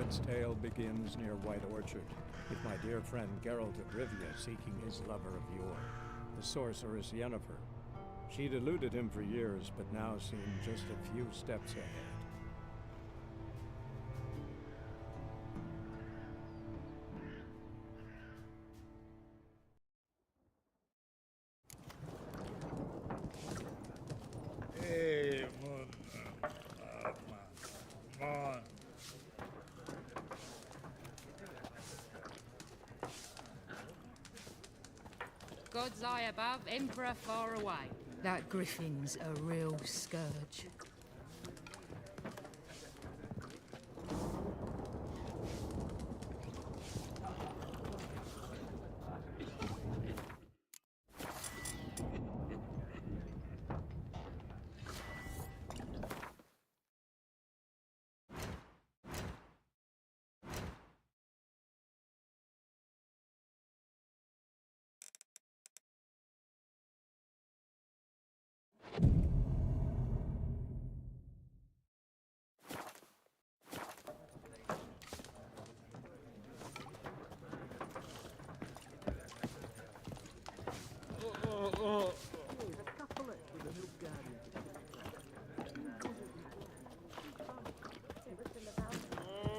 Bard's Tale begins near White Orchard, with my dear friend Geralt of Rivia seeking his lover of yore, the sorceress Yennefer. She'd eluded him for years, but now seemed just a few steps ahead. Hey, Moon. Come on. God's eye above, Emperor far away. That griffin's a real scourge.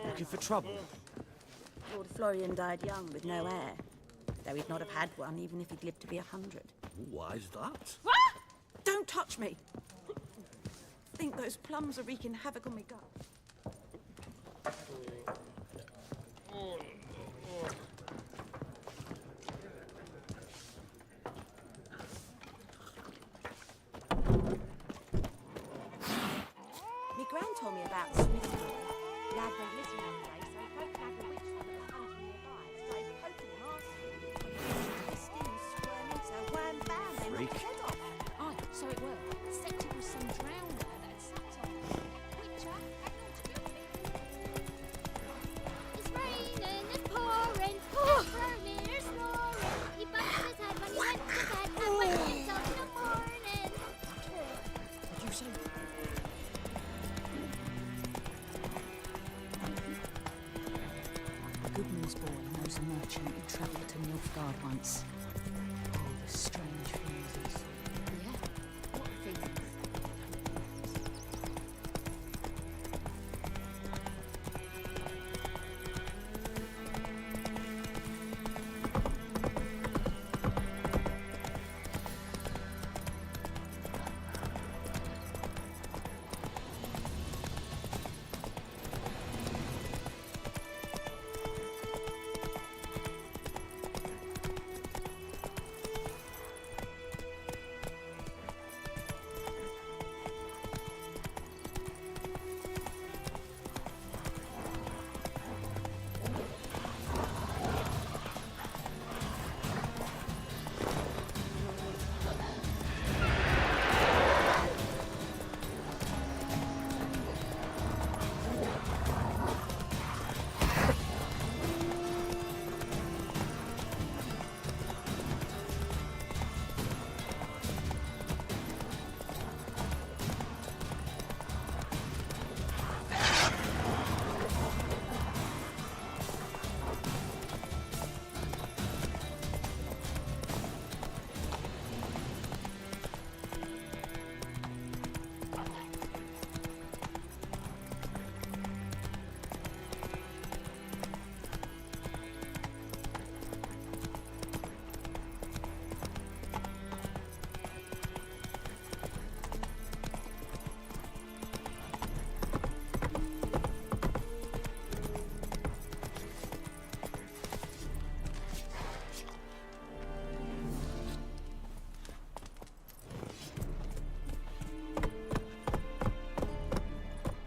Looking for trouble? Lord Florian died young with no heir, though he'd not have had one even if he'd lived to be 100. Why's that? Don't touch me! I think those plums are wreaking havoc on my gut. My gran told me about Smithfield. Lad went missing one day, so folk had the witch from the country nearby started poking him arse. His skin was squirming, so wham bam, they knocked his head off. Aye, so it were. Except it was some drowner that had sucked on it. Witcher, hang on to your feet. It's raining, it's pouring, it's burning, it's snoring. He bumped his head when he went to bed and waked himself in the morning. What'd you say? Goodman's boy knows a merchant who travelled to Nilfgaard once. Oh, the strange things he saw. Yeah, what things?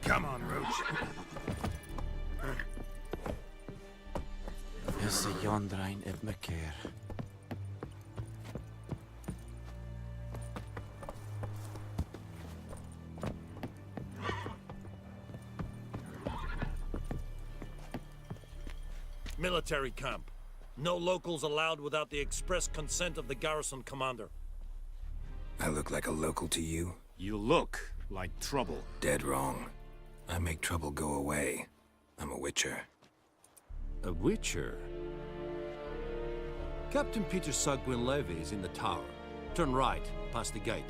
Come on, Roach. Is the Yondrain at Macair? Military camp. No locals allowed without the express consent of the garrison commander. I look like a local to you? You look like trouble. Dead wrong. I make trouble go away. I'm a witcher. A witcher? Captain Peter Sagwin Levy is in the tower. Turn right, past the gate.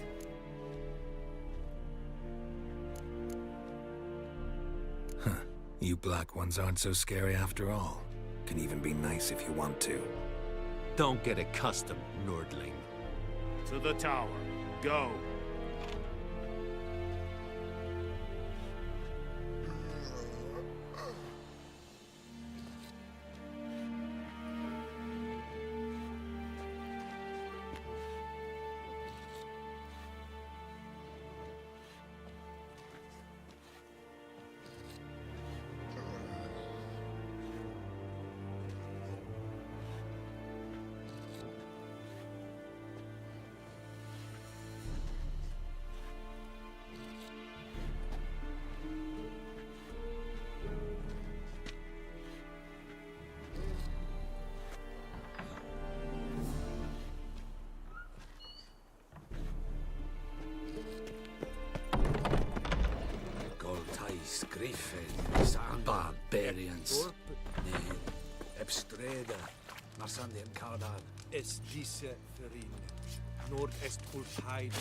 Huh. You black ones aren't so scary after all. Can even be nice if you want to. Don't get accustomed, Nordling. To the tower. Go. Griffins and barbarians. Ebstreda, Marsandian Cardar. Es dice Ferin. Nord est Ulfheim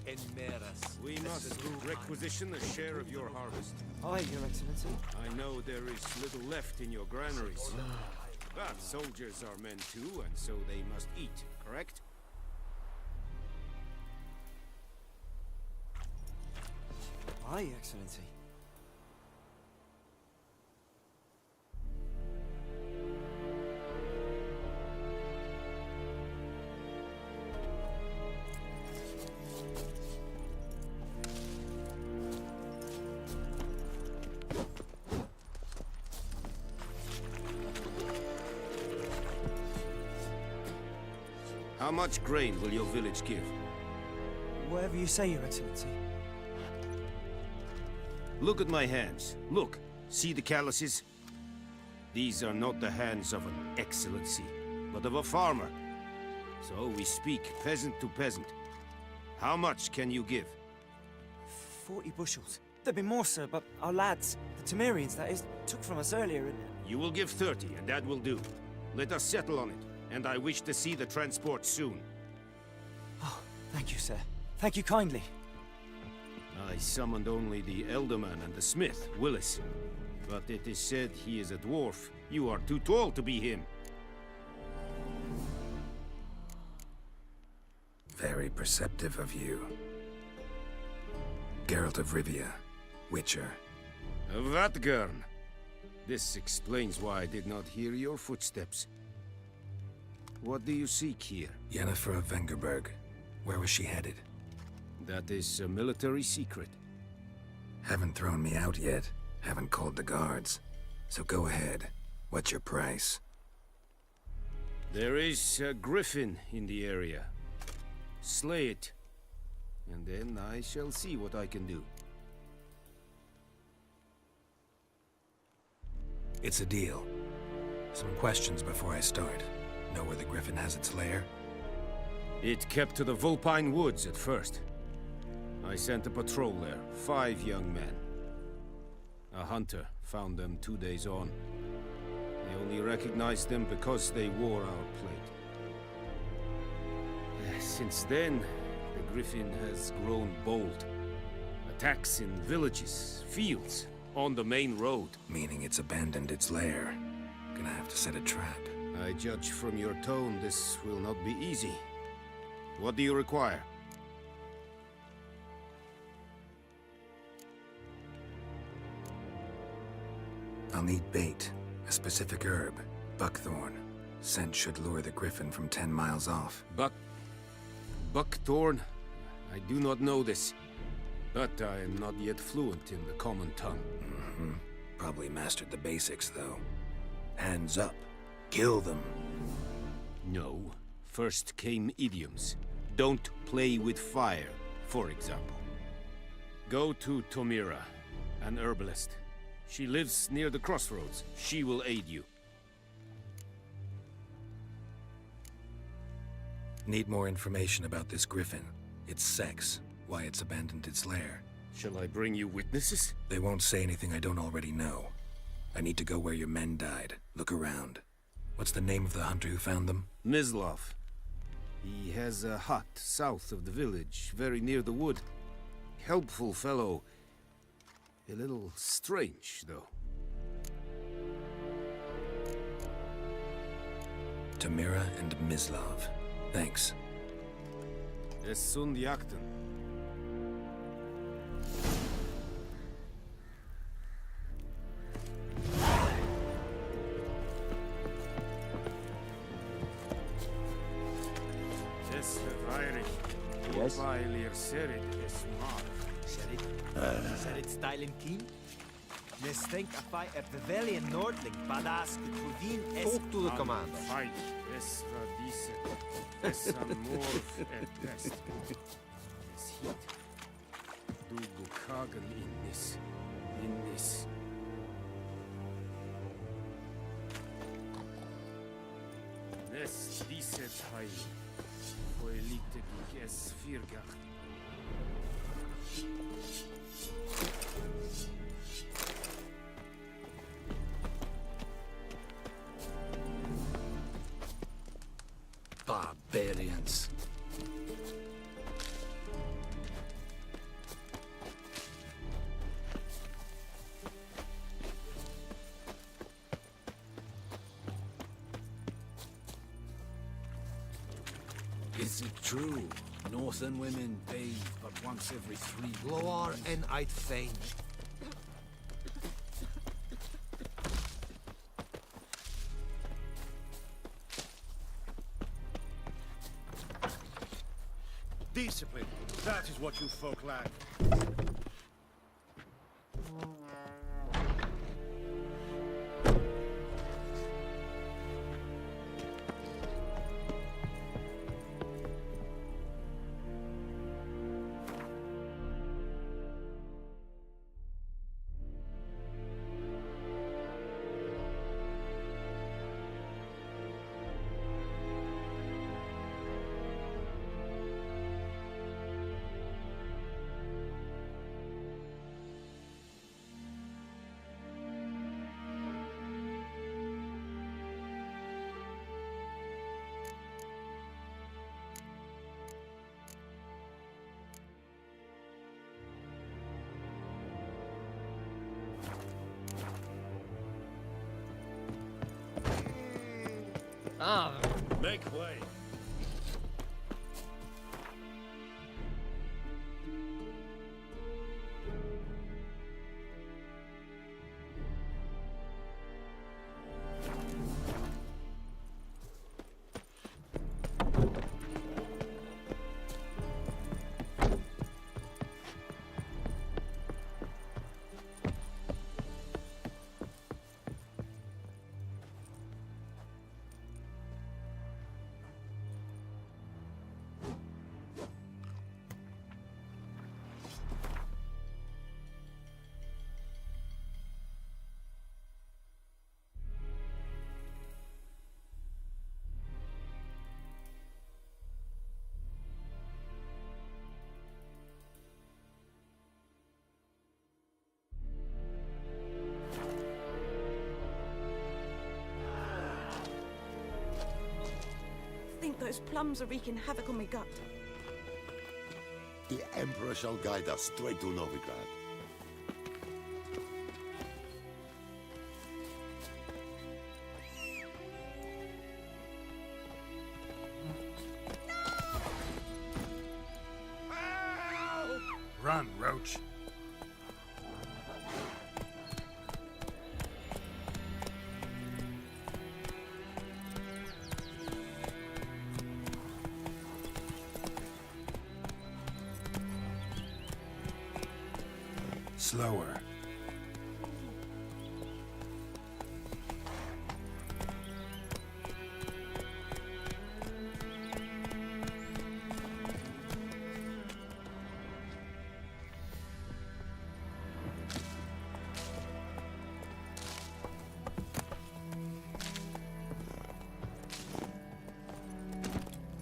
en Meras. We must requisition a share of your harvest. Aye, Your Excellency. I know there is little left in your granaries. But soldiers are men too, and so they must eat, correct? Aye, Excellency. How much grain will your village give? Whatever you say, Your Excellency. Look at my hands. Look. See the calluses? These are not the hands of an excellency, but of a farmer. So we speak peasant to peasant. How much can you give? 40 bushels. There'd be more, sir, but our lads, the Temerians, that is, took from us earlier and... You will give 30, and that will do. Let us settle on it, and I wish to see the transport soon. Oh, thank you, sir. Thank you kindly. I summoned only the Elderman and the smith, Willis. But it is said he is a dwarf. You are too tall to be him. Very perceptive of you. Geralt of Rivia, Witcher. Vatgern. This explains why I did not hear your footsteps. What do you seek here? Yennefer of Vengerberg. Where was she headed? That is a military secret. Haven't thrown me out yet. Haven't called the guards. So go ahead. What's your price? There is a griffin in the area. Slay it. And then I shall see what I can do. It's a deal. Some questions before I start. Know where the griffin has its lair? It kept to the Vulpine Woods at first. I sent a patrol there, 5 young men. A hunter found them 2 days on. They only recognized them because they wore our plate. Since then, the griffin has grown bold. Attacks in villages, fields, on the main road. Meaning it's abandoned its lair. Gonna have to set a trap. I judge from your tone this will not be easy. What do you require? I'll need bait. A specific herb. Buckthorn. Scent should lure the griffin from 10 miles off. Buckthorn? I do not know this. But I am not yet fluent in the common tongue. Mm-hmm. Probably mastered the basics, though. Hands up. Kill them. No. First came idioms. Don't play with fire, for example. Go to Tomira, an herbalist. She lives near the crossroads. She will aid you. Need more information about this griffin. Its sex, why it's abandoned its lair. Shall I bring you witnesses? They won't say anything I don't already know. I I need to go where your men died. Look around. What's the name of the hunter who found them? Mislov. He has a hut south of the village, very near the wood. Helpful fellow. A little strange, though. Tamira and Mislov. Thanks. Es sunt jakten. Es Weirig. Yes? Weil ihr serit es mag. Serit stylen keen? Nes think a fight a Bavarian Nordling, badass Truvin es... Talk to the commander. Fight. Es war diese. Es amorf et pest. Es hit. Du bukagen innis. Innis. Nes diese Teil. Foelite gig es viergach. Barbarians. Is it true? Northern women bathe but once every 3 Loar en I'd fain. Discipline. That is what you folk lack. Make way. Think those plums are wreaking havoc on my gut. The Emperor shall guide us straight to Novigrad. Run, Roach. Slower.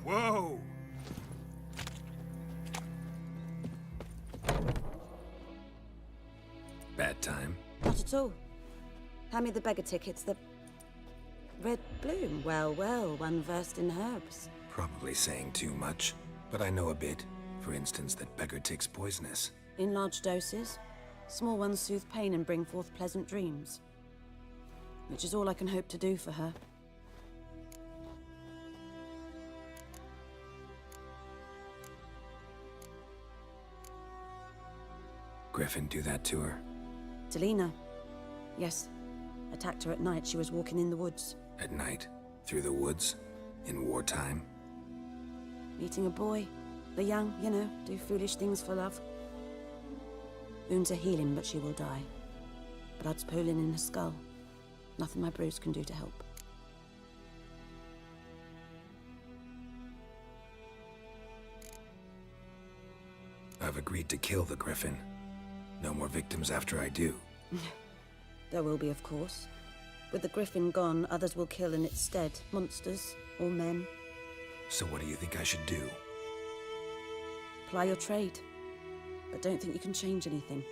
Whoa! Bad time. Not at all. Hand me the beggar tickets, the... Red bloom. Well, well, one versed in herbs. Probably saying too much, but I know a bit. For instance, that beggar tick's poisonous. In large doses. Small ones soothe pain and bring forth pleasant dreams. Which is all I can hope to do for her. Griffin do that to her? Delina. Yes. Attacked her at night. She was walking in the woods. At night? Through the woods? In wartime? Meeting a boy. The young, you know, do foolish things for love. Wounds are healing, but she will die. Blood's pooling in her skull. Nothing my bruise can do to help. I've agreed to kill the Griffin. No more victims after I do. There will be, of course. With the Griffin gone, others will kill in its stead. Monsters, or men. So what do you think I should do? Ply your trade. But don't think you can change anything.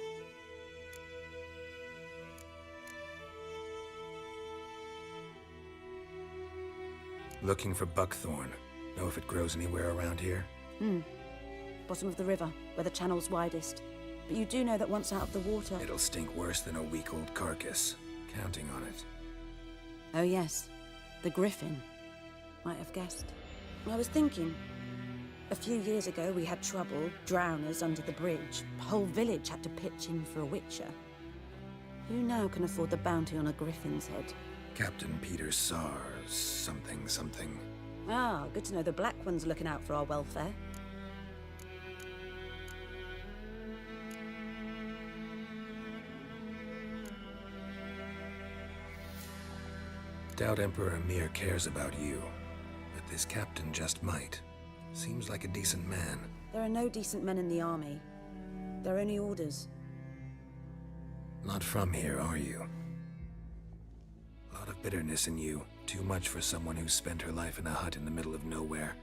Looking for buckthorn. Know if it grows anywhere around here? Bottom of the river, where the channel's widest. But you do know that once out of the water... It'll stink worse than a week-old carcass. Counting on it. Oh yes, the Griffin. Might have guessed. I was thinking... A few years ago we had trouble, drowners under the bridge. The whole village had to pitch in for a witcher. Who now can afford the bounty on a Griffin's head? Captain Peter Sars, something something. Ah, good to know the Black One's looking out for our welfare. Doubt Emperor Emir cares about you, but this captain just might. Seems like a decent man. There are no decent men in the army. They're only orders. Not from here, are you? A lot of bitterness in you. Too much for someone who spent her life in a hut in the middle of nowhere.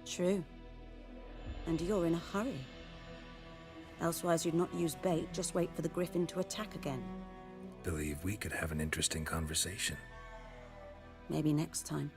True. And you're in a hurry. Elsewise you'd not use bait, just wait for the Griffin to attack again. Believe we could have an interesting conversation. Maybe next time.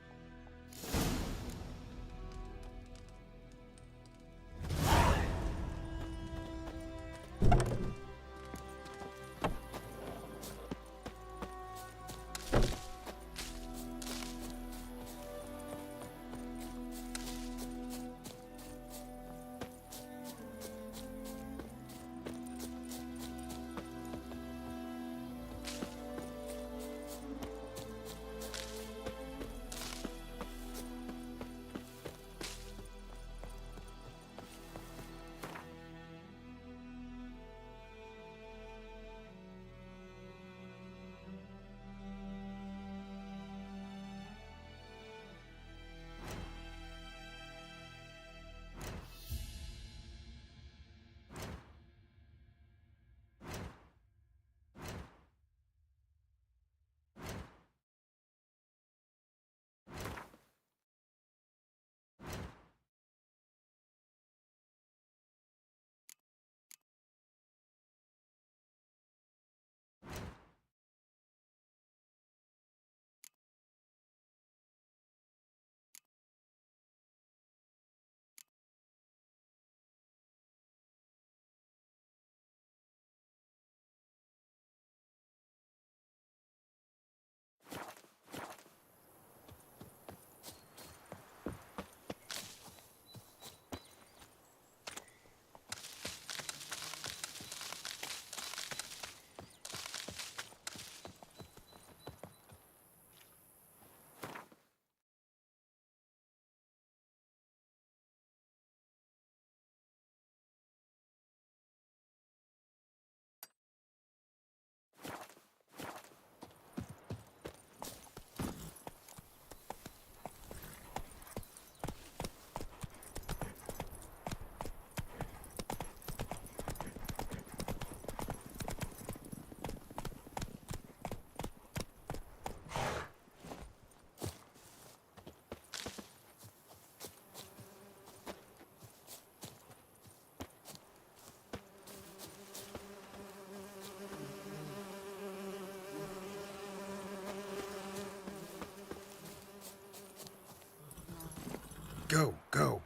Go, go.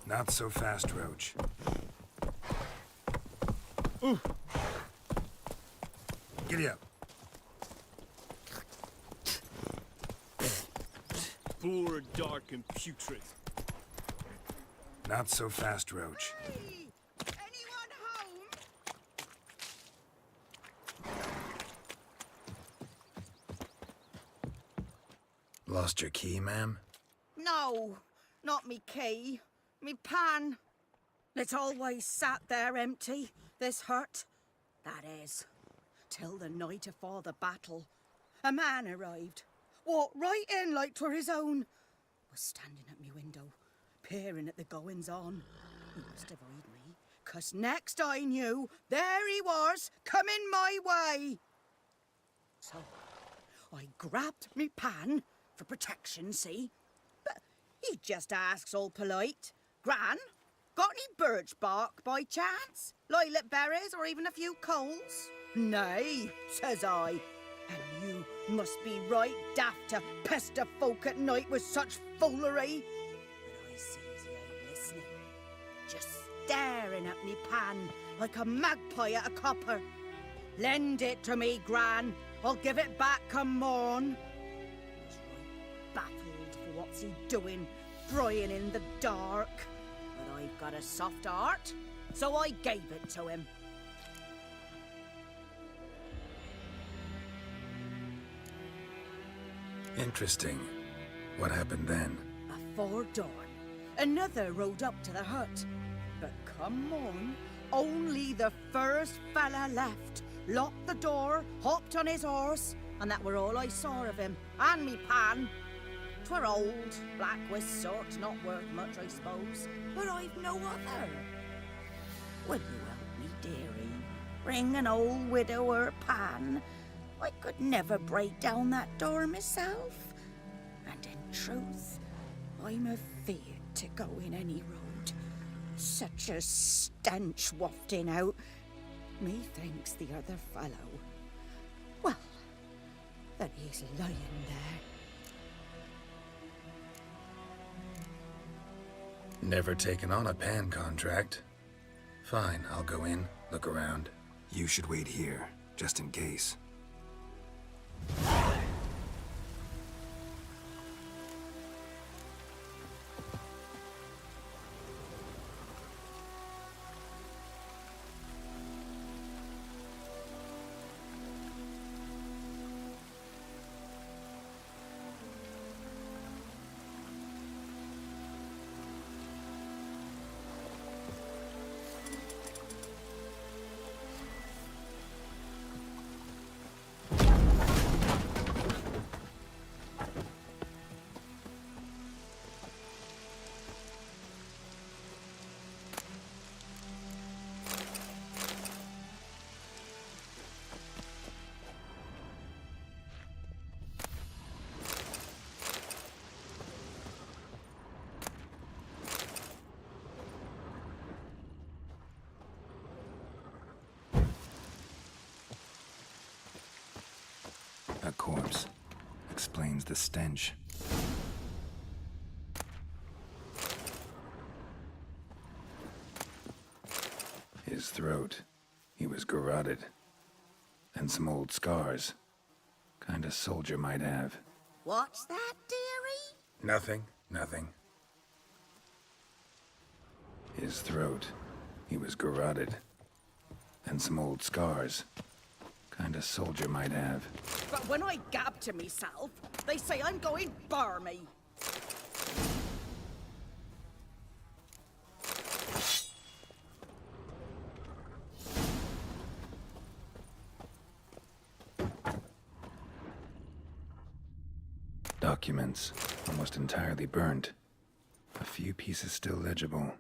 Not so fast, Roach. Ooh. Giddy up. Poor, dark, and putrid. Not so fast, Roach. Hey! Anyone home? Lost your key, ma'am? No, not me key. Me pan. It's always sat there empty, this hut. That is, till the night afore the battle. A man arrived, walked right in like 'twere his own. Was standing at me window, peering at the goings-on. He must have eyed me, 'cause next I knew, there he was, coming my way. So, I grabbed me pan, for protection, see? But he just asks all polite, Gran, got any birch bark by chance? Lilac berries or even a few coals? Nay, says I. And you must be right daft to pester folk at night with such foolery. But I sees he ain't listening. Just staring at me pan like a magpie at a copper. Lend it to me, Gran. I'll give it back come morn. He's right baffled for what's he doing, frying in the dark. But I've got a soft heart, so I gave it to him. Interesting. What happened then? Afore dawn, another rode up to the hut. But come on, only the first fella left. Locked the door, hopped on his horse, and that were all I saw of him, and me pan. 'Twere old, black-wist sort, not worth much, I suppose, but I've no other. Will you help me, dearie? Bring an old widower pan? I could never break down that door myself. And in truth, I'm afeard to go in any road. Such a stench wafting out. Methinks the other fellow, well, that he's lying there. Never taken on a pan contract. Fine, I'll go in, look around. You should wait here, just in case. A corpse. Explains the stench. His throat. He was garroted. And some old scars. Kind of soldier might have. What's that, dearie? Nothing. Nothing. His throat. He was garroted. And some old scars. Kind of soldier might have. But when I gab to myself, they say I'm going barmy. Documents, almost entirely burnt. A few pieces still legible.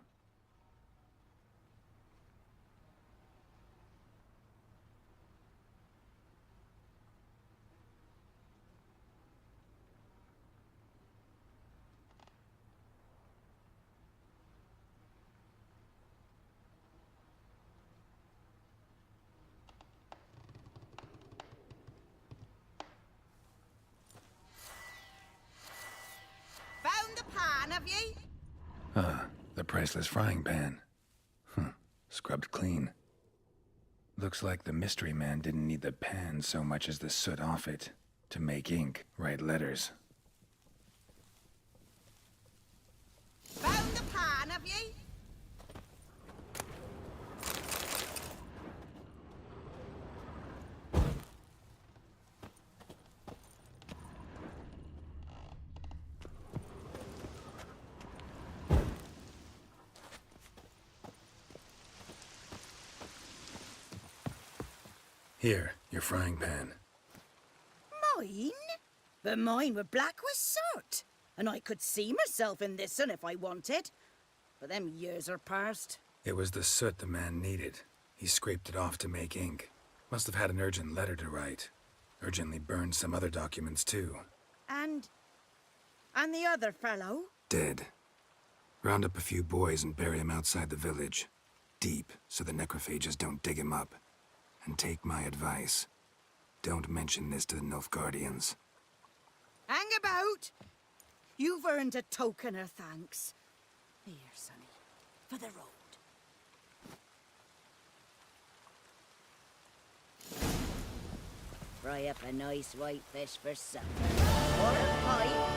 have ye? Ah, the priceless frying pan. Scrubbed clean. Looks like the mystery man didn't need the pan so much as the soot off it to make ink, write letters. Found the pan, have ye? Here, your frying pan. Mine? But mine were black with soot. And I could see myself in this one if I wanted. But them years are past. It was the soot the man needed. He scraped it off to make ink. Must have had an urgent letter to write. Urgently burned some other documents too. And the other fellow? Dead. Round up a few boys and bury him outside the village. Deep, so the necrophages don't dig him up. And take my advice. Don't mention this to the Nilfgaardians. Hang about! You've earned a token of thanks. Here, sonny, for the road. Fry up a nice white fish for supper. Or a pie.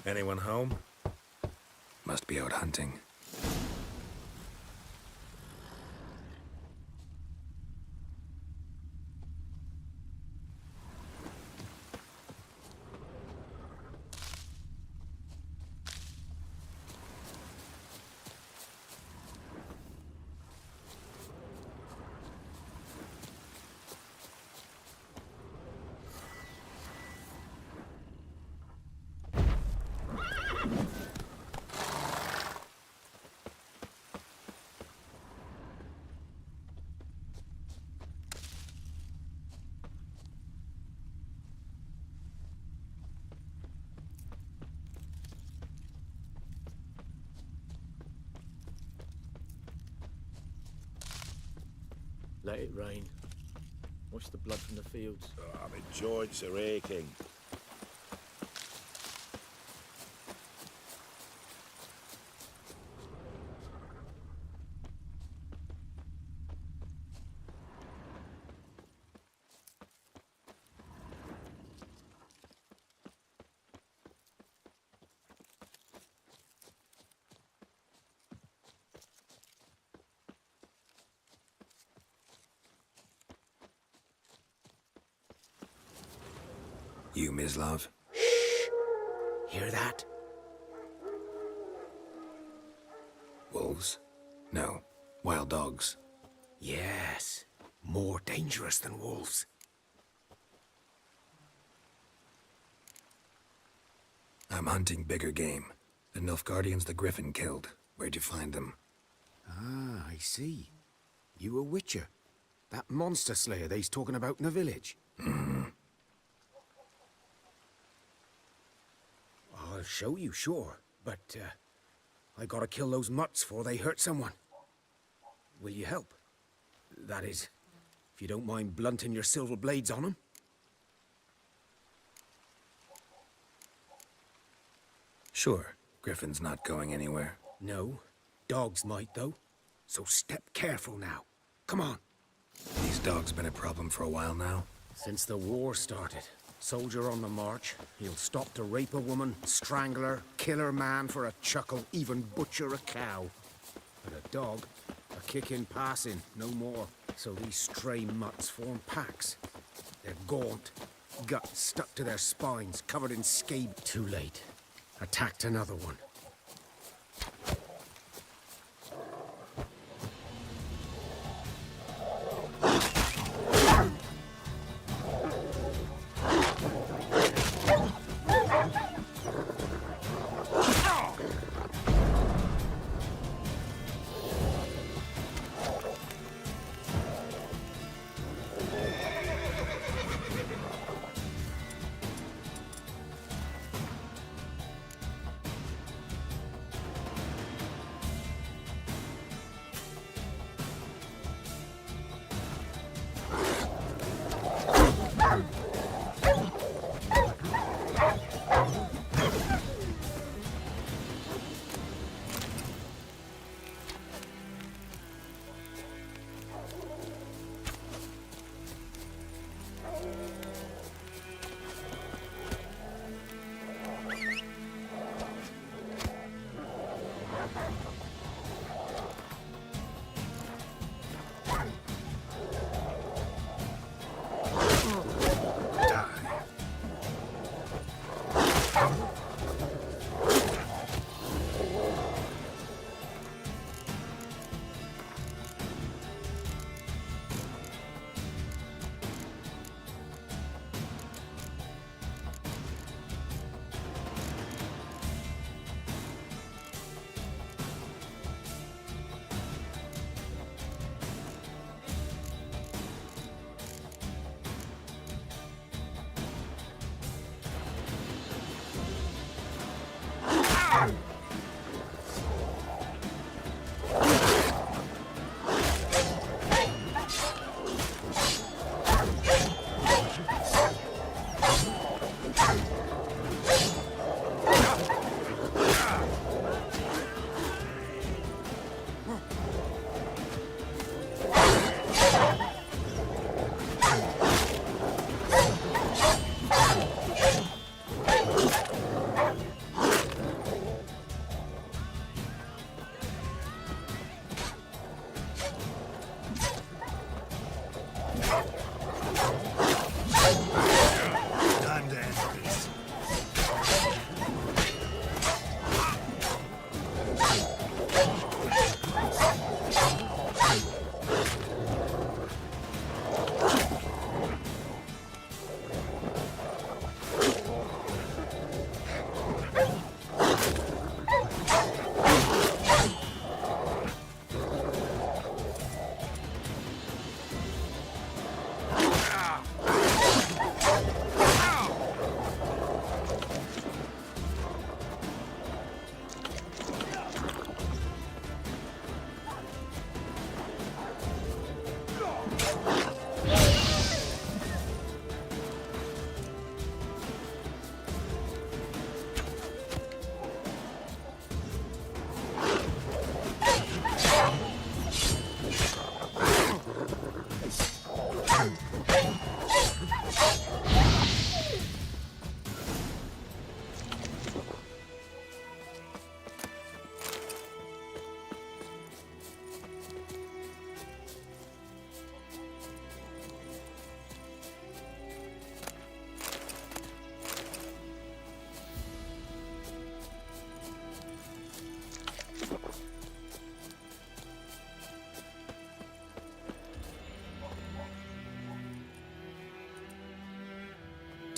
Anyone home? Must be out hunting. Let it rain. Wash the blood from the fields. Oh, my joints are aching. You, Mislav? Hear that? Wolves? No. Wild dogs. Yes. More dangerous than wolves. I'm hunting bigger game. The Nilfgaardians the Griffin killed. Where'd you find them? Ah, I see. You a witcher. That monster slayer they's talking about in the village. Mm-hmm. I'll show you, sure. But, I gotta kill those mutts before they hurt someone. Will you help? That is, if you don't mind blunting your silver blades on them. Sure. Griffin's not going anywhere. No. Dogs might, though. So step careful now. Come on. These dogs been a problem for a while now? Since the war started. Soldier on the march. He'll stop to rape a woman, strangle her, kill her man for a chuckle, even butcher a cow. But a dog, a kick in passing, no more. So these stray mutts form packs. They're gaunt, guts stuck to their spines, covered in scab. Too late. Attacked another one.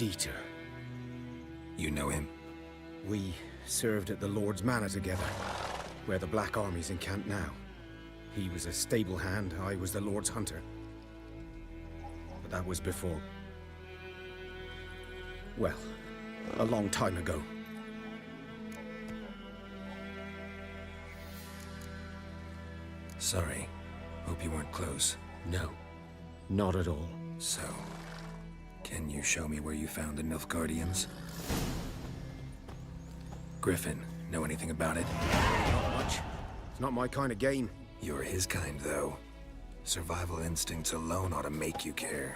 Dieter. You know him? We served at the Lord's Manor together, where the Black Army's encamped now. He was a stable hand, I was the Lord's hunter. But that was before... well, a long time ago. Sorry. Hope you weren't close. No, not at all. So, can you show me where you found the Nilfgaardians? Griffin, know anything about it? Not much. It's not my kind of game. You're his kind, though. Survival instincts alone ought to make you care.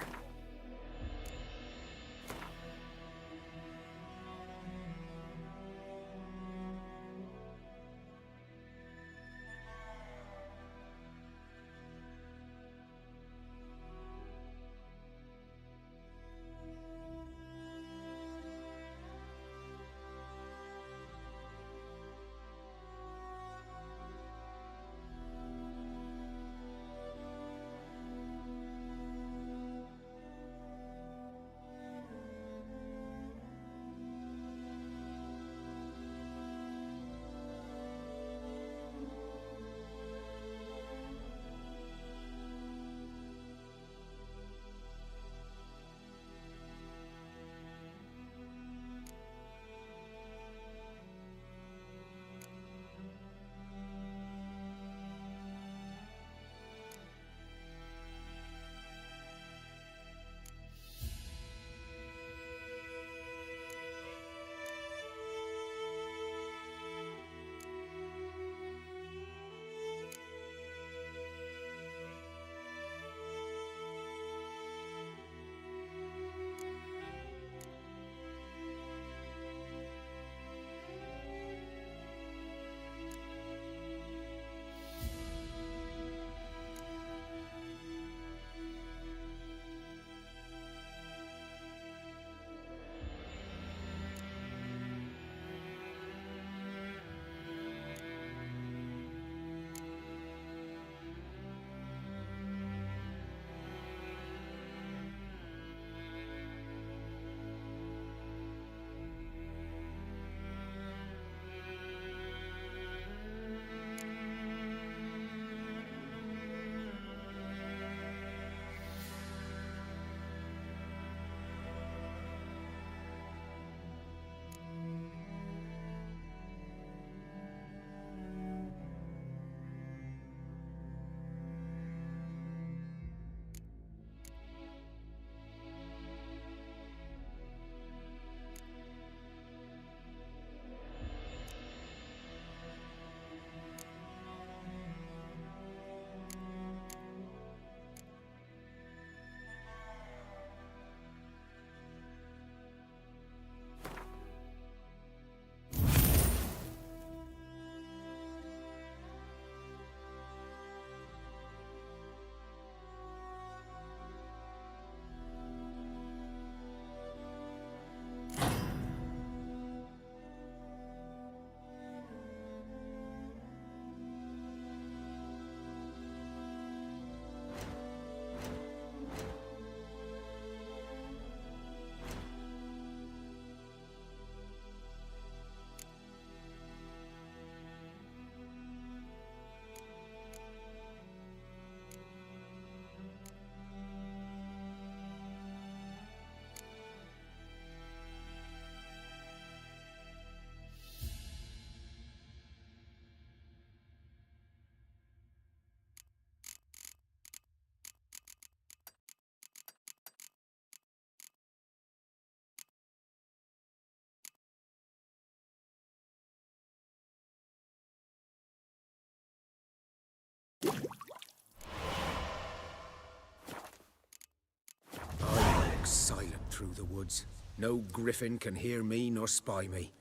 I walk silent through the woods. No griffin can hear me nor spy me.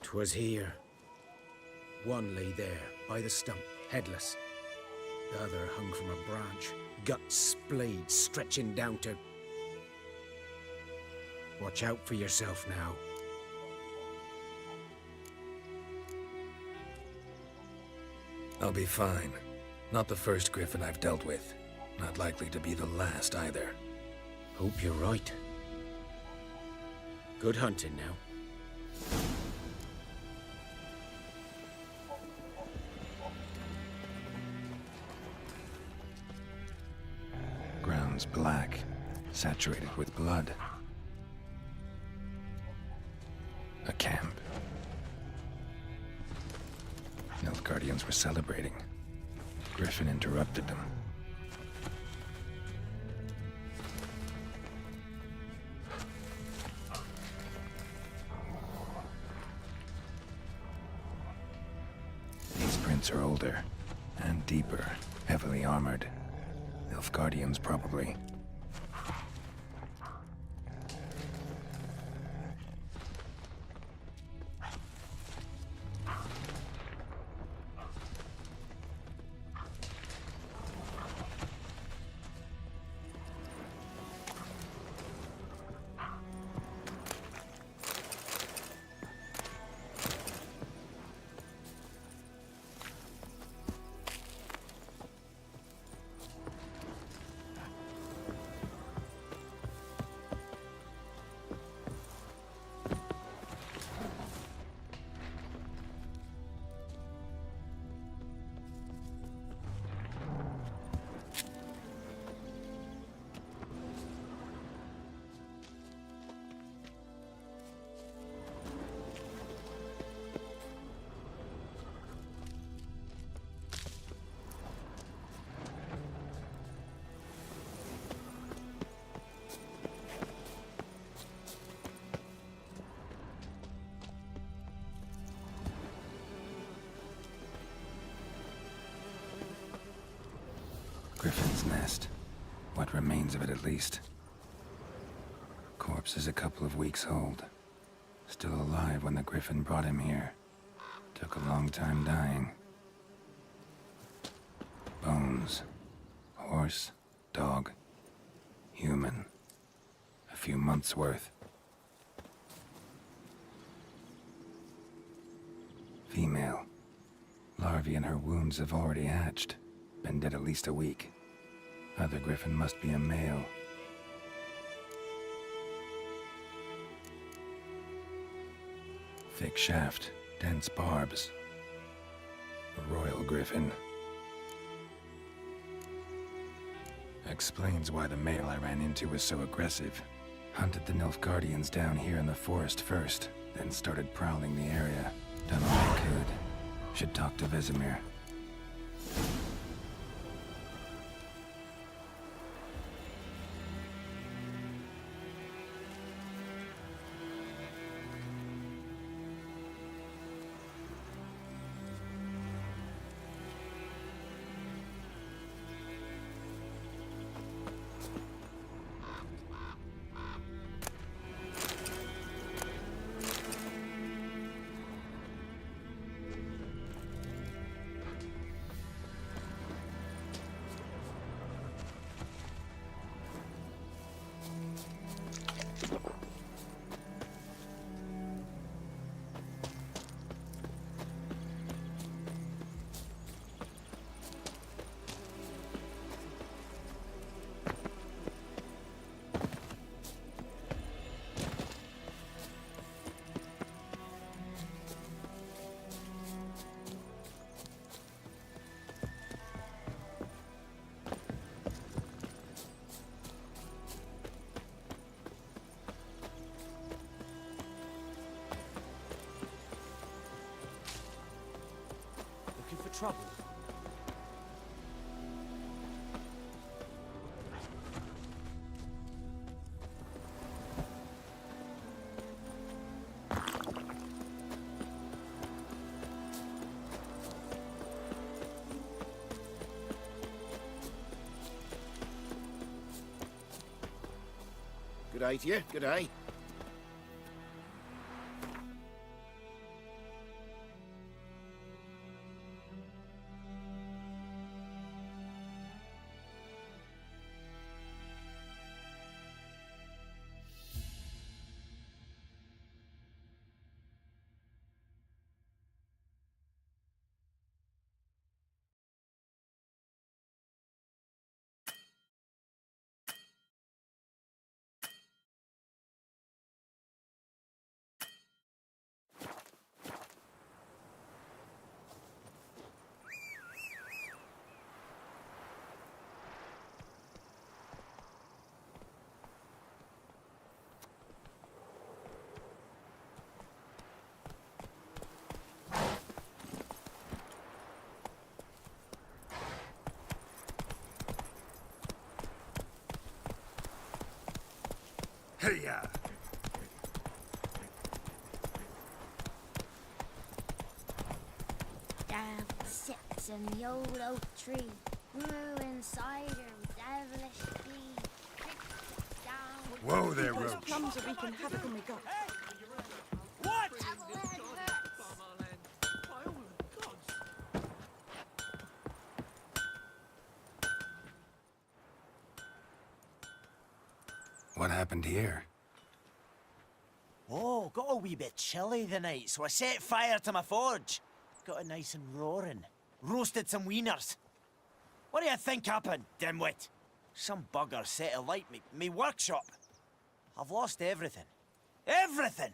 'Twas here. One lay there, by the stump, headless. The other hung from a branch, guts splayed, stretching down to... Watch out for yourself now. I'll be fine. Not the first griffin I've dealt with. Not likely to be the last either. Hope you're right. Good hunting now. Ground's black, saturated with blood. A camp. Nilfgaardians were celebrating. Griffin interrupted them. These prints are older and deeper, heavily armored. Nilfgaardians, probably. Griffin's nest. What remains of it, at least. Corpse is a couple of weeks old. Still alive when the Griffin brought him here. Took a long time dying. Bones. Horse, dog, human. A few months' worth. Female. Larvae in her wounds have already hatched. Been dead at least a week. Other Griffin must be a male. Thick shaft, dense barbs. A royal Griffin. Explains why the male I ran into was so aggressive. Hunted the Nilfgaardians down here in the forest first, then started prowling the area. Done all I could. Should talk to Vesemir. Trouble. Good day to you, good day. Hey-ya! Down sits in the old oak tree, brewing cider with devilish speed. Down with Whoa there, Those Roach. plums are wreaking havoc on me gut. What? double head hurts. What happened here? Oh, got a wee bit chilly the night, so I set fire to my forge. Got it nice and roaring. Roasted some wieners. What do you think happened, dimwit? Some bugger set alight me workshop. I've lost everything. Everything!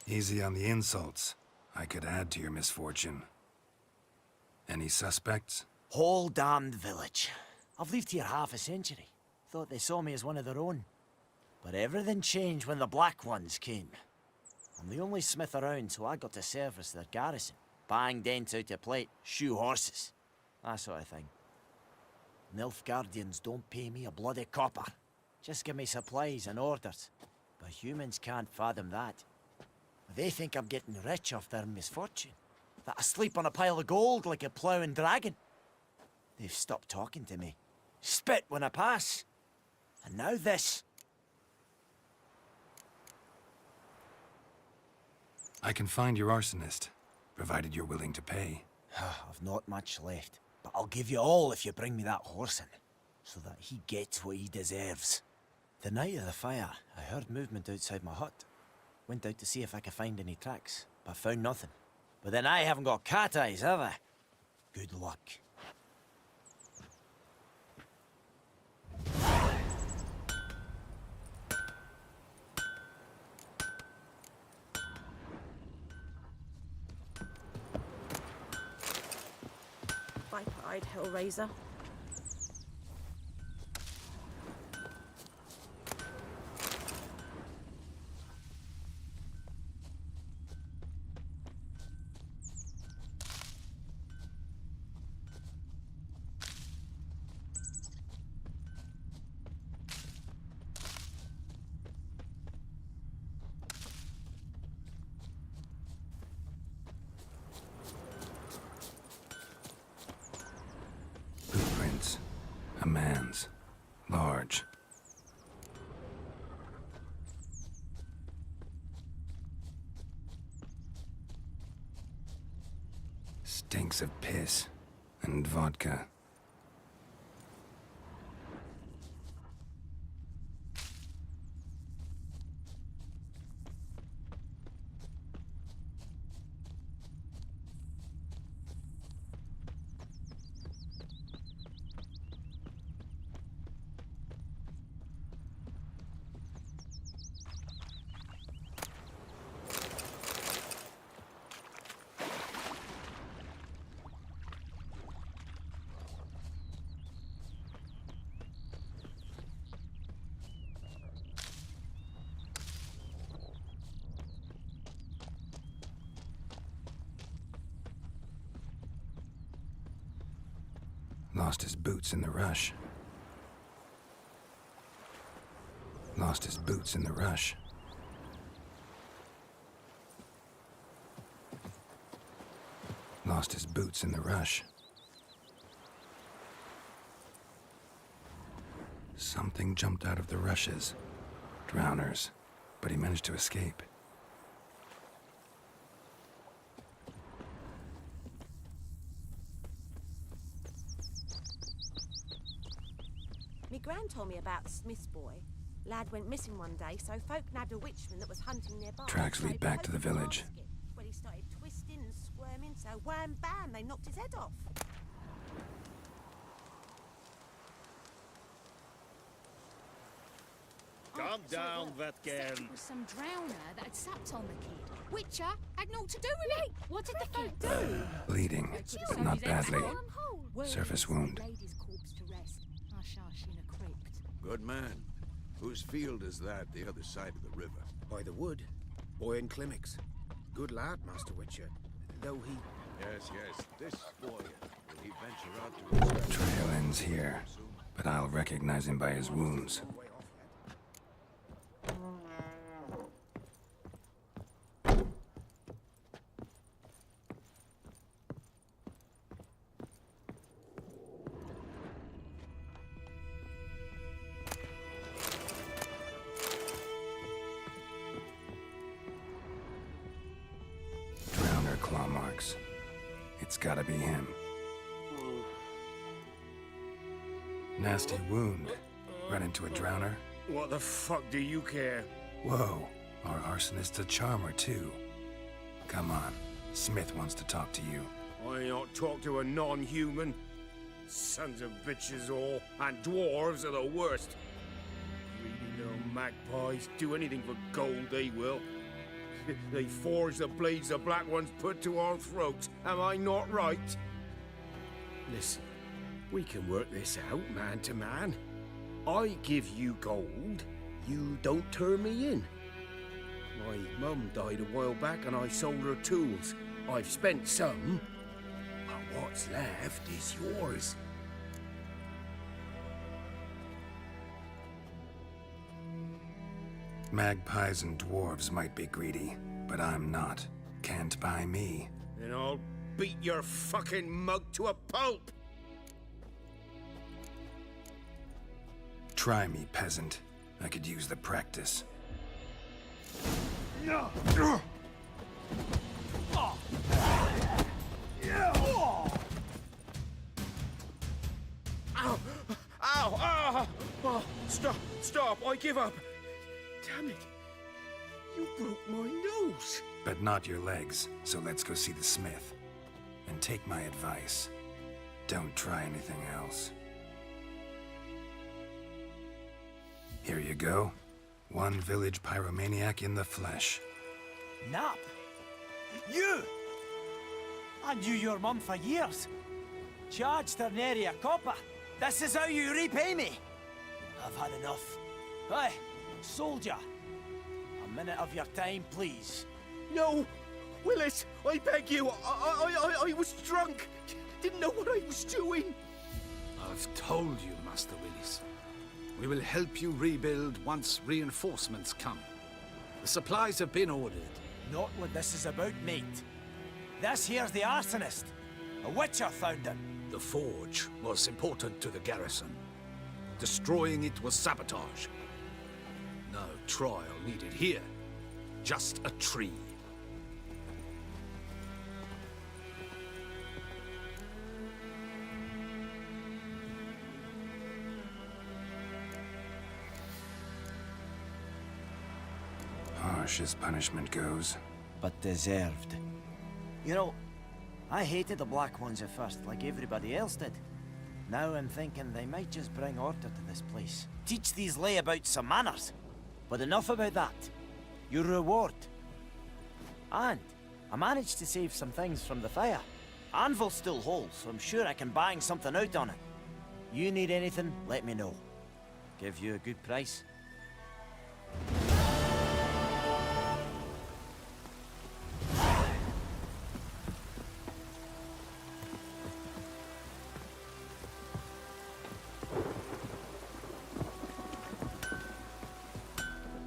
Easy on the insults. I could add to your misfortune. Any suspects? Whole damned village. I've lived here half a century. Thought they saw me as one of their own. But everything changed when the Black Ones came. I'm the only smith around, so I got to service their garrison. Bang dents out of plate, shoe horses. That sort of thing. Nilfgaardians don't pay me a bloody copper. Just give me supplies and orders. But humans can't fathom that. They think I'm getting rich off their misfortune. That I sleep on a pile of gold like a ploughing dragon. They've stopped talking to me. Spit when I pass. And now this. I can find your arsonist, provided you're willing to pay. I've not much left, but I'll give you all if you bring me that horse in, so that he gets what he deserves. The night of the fire, I heard movement outside my hut. Went out to see if I could find any tracks, but found nothing. But then I haven't got cat eyes, have I? Good luck. Viper-eyed Hellraiser. Footprints. A man's. Large. Stinks of piss and vodka. Lost his boots in the rush. Lost his boots in the rush. Lost his boots in the rush. Something jumped out of the rushes. Drowners. But he managed to escape. Me gran told me about Smith's boy. Lad went missing one day, so folk nabbed a witchman that was hunting nearby. Tracks lead back to the village. When he started twisting and squirming, so wham bam, they knocked his head off. Calm down, that Said it was some drowner that had sapped on the kid. Witcher had naught to do with it. What did the folk do? Bleeding, but not badly. Surface wound. Laid his corpse to rest. Hush hush in a crypt. Good man. Whose field is that, the other side of the river? By the wood. Boy in Climmix. Good lad, Master Witcher. Though he... Yes, this boy will he venture out to his Trail ends here, but I'll recognize him by his wounds. Drowner claw marks. It's gotta be him. Nasty wound. Run into a drowner? What the fuck do you care? Whoa, our arsonist's a charmer too. Come on, Smith wants to talk to you. I ain't not talk to a non-human. Sons of bitches all, and dwarves are the worst. Greedy little magpies do anything for gold, they will. They forge the blades the Black Ones put to our throats. Am I not right? Listen, we can work this out man to man. I give you gold, you don't turn me in. My mum died a while back and I sold her tools. I've spent some, but what's left is yours. Magpies and dwarves might be greedy, but I'm not. Can't buy me. Then I'll beat your fucking mug to a pulp! Try me, peasant. I could use the practice. No! Ow! Ow! Ow! Oh, stop! Stop! I give up! Damn it! You broke my nose! But not your legs, so let's go see the smith. And take my advice. Don't try anything else. Here you go. One village pyromaniac in the flesh. Nap? You! I knew your mum for years. Charged her nary a copper. This is how you repay me. I've had enough. Hey, soldier. A minute of your time, please. No! Willis, I beg you! I was drunk! Didn't know what I was doing! I've told you, Master Willis. We will help you rebuild once reinforcements come. The supplies have been ordered. Not what this is about, mate. This here's the arsonist. A witcher found him. The forge was important to the garrison. Destroying it was sabotage. No trial needed here. Just a tree. Harsh as punishment goes. But deserved. You know, I hated the Black Ones at first, like everybody else did. Now I'm thinking they might just bring order to this place. Teach these layabouts some manners. But enough about that. Your reward. And I managed to save some things from the fire. Anvil still holds, so I'm sure I can bang something out on it. You need anything, let me know. Give you a good price.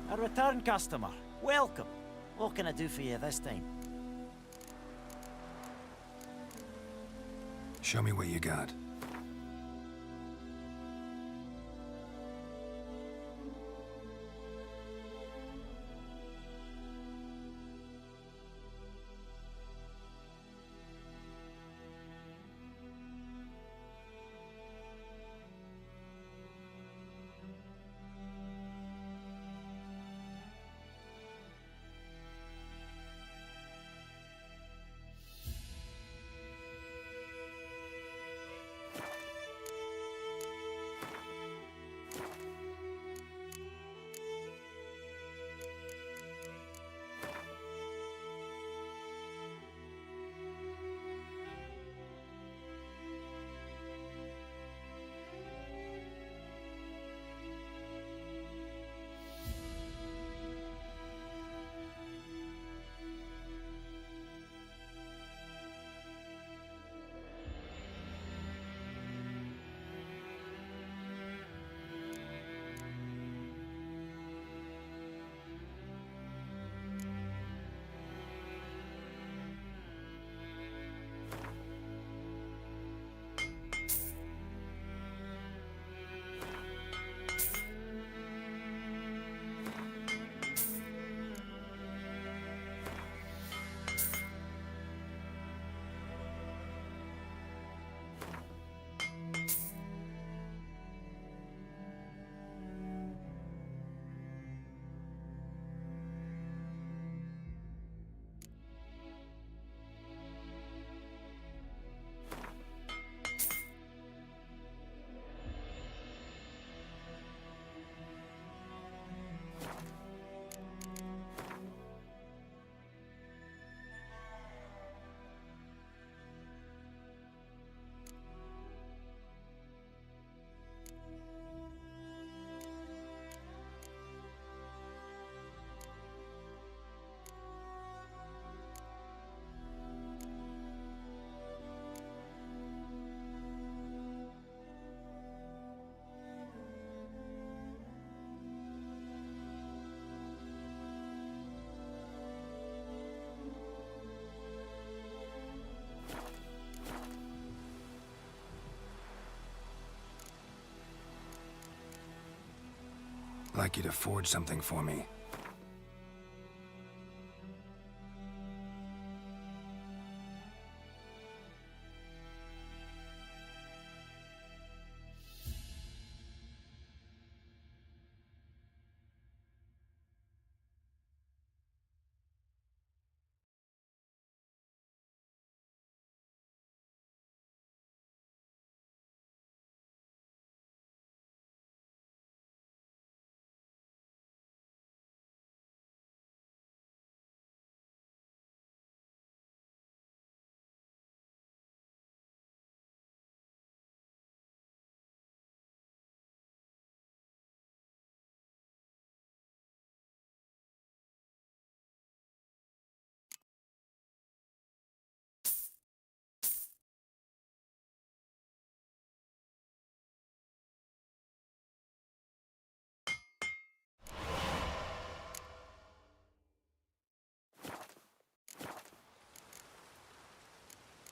A return customer. Welcome. What can I do for you this time? Show me what you got. like you to forge something for me.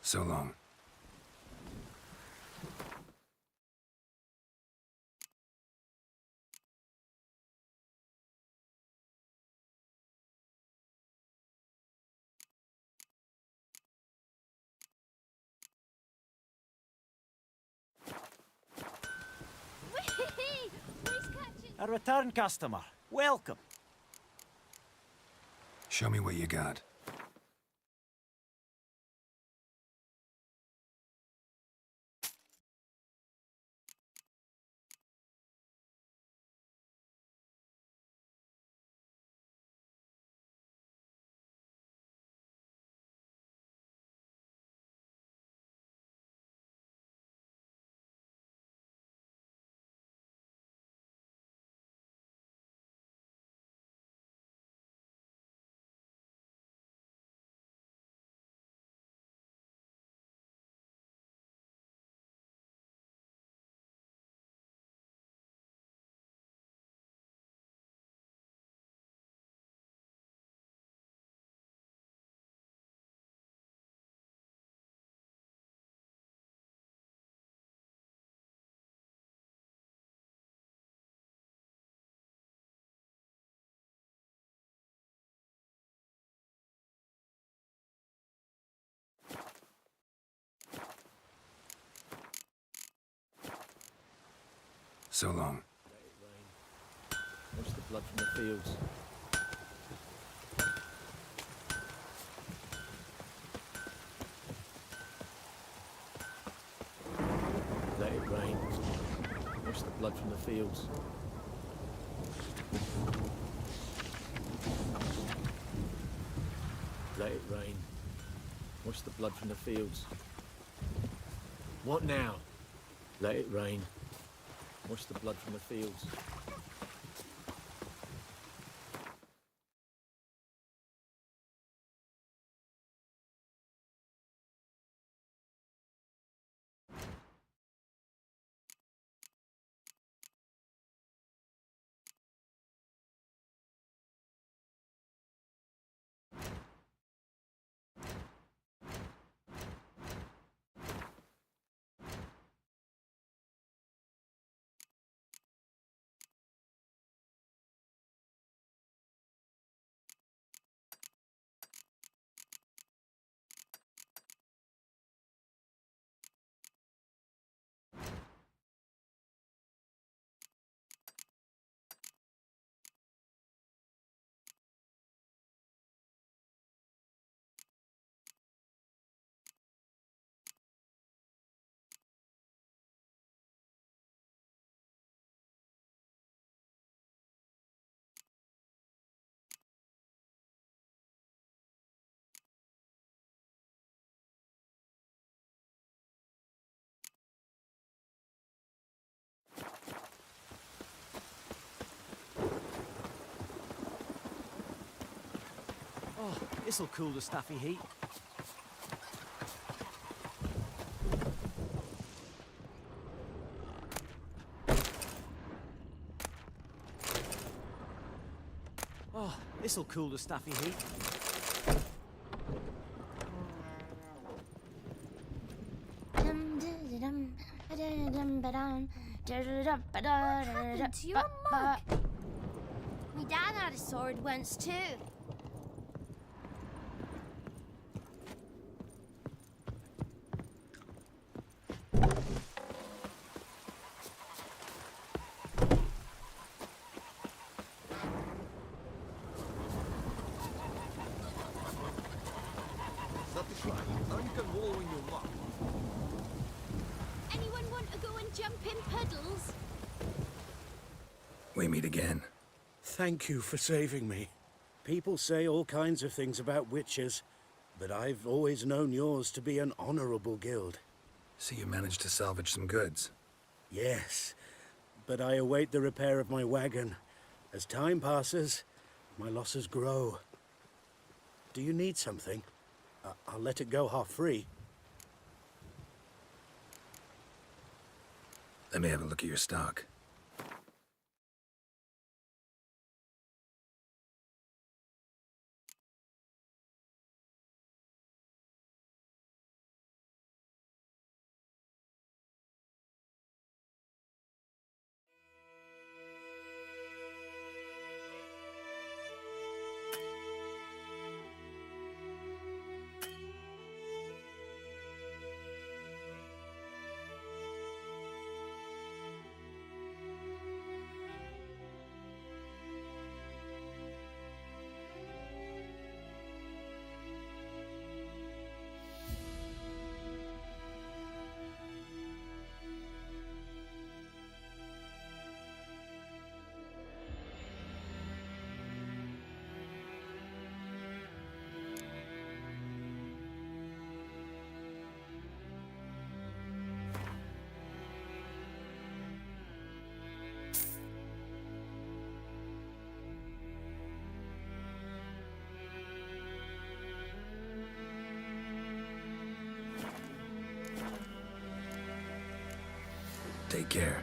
So long. A return customer. Welcome. Show me what you got. So long. Watch the blood from the fields. Let it rain. Watch the blood from the fields. Let it rain. Watch the blood from the fields. What now? Let it rain. Watch the blood from the fields. Oh, this'll cool the stuffy heat. Oh, this'll cool the stuffy heat. What happened to your mug? My dad had a sword once too. Anyone want to go and jump in puddles? We meet again. Thank you for saving me. People say all kinds of things about witches, but I've always known yours to be an honorable guild. So you managed to salvage some goods? Yes, but I await the repair of my wagon. As time passes, my losses grow. Do you need something? I'll let it go half-free. Let me have a look at your stock. Take care.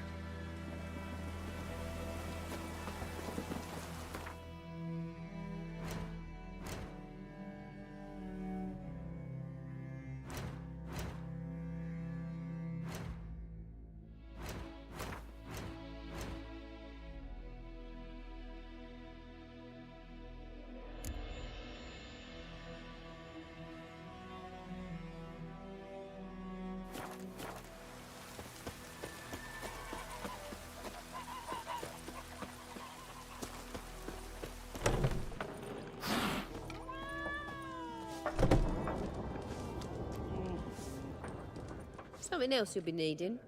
Something else you'll be needing?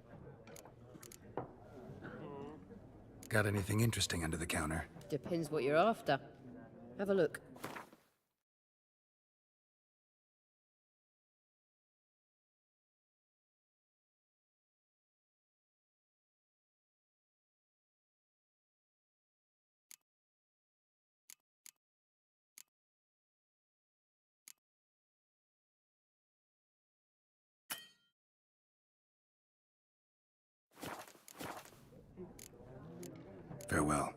Got anything interesting under the counter? Depends what you're after. Have a look. Farewell.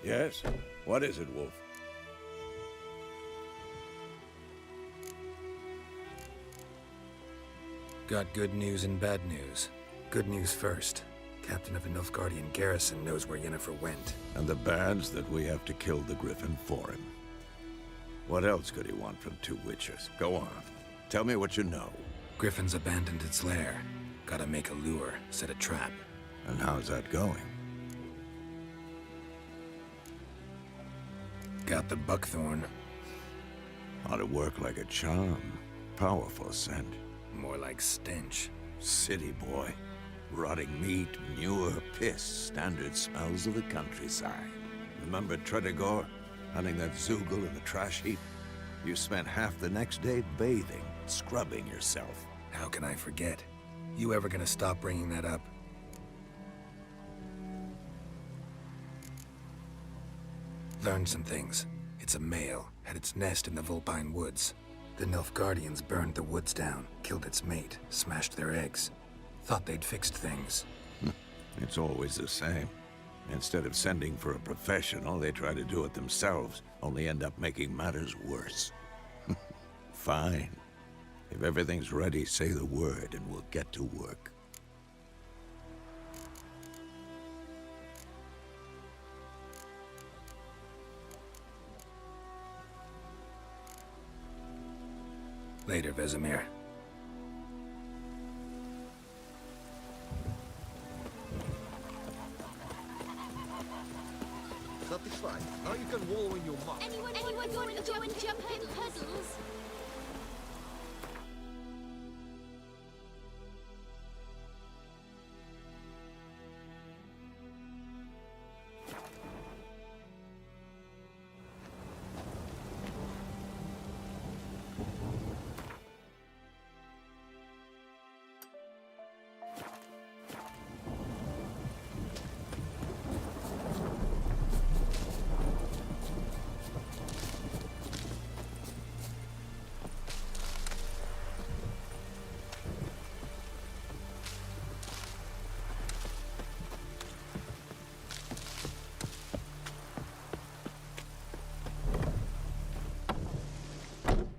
Yes? What is it, Wolf? Got good news and bad news. Good news first. Captain of a Nilfgaardian garrison knows where Yennefer went. And the bad's that we have to kill the Griffin for him. What else could he want from two witches? Go on. Tell me what you know. Griffin's abandoned its lair. Gotta make a lure, set a trap. And how's that going? Got the buckthorn. Ought to work like a charm. Powerful scent. More like stench. City boy. Rotting meat, manure, piss, standard smells of the countryside. Remember Tredegor? Hunting that Zoogle in the trash heap? You spent half the next day bathing, scrubbing yourself. How can I forget? You ever gonna stop bringing that up? Learned some things. It's a male, had its nest in the Vulpine Woods. The Nilfgaardians burned the woods down, killed its mate, smashed their eggs. Thought they'd fixed things. It's always the same. Instead of sending for a professional, they try to do it themselves, only end up making matters worse. Fine. If everything's ready, say the word and we'll get to work. Later, Vesemir. Satisfied. Now you can wallow in your muck. Anyone want to join jumping puddles?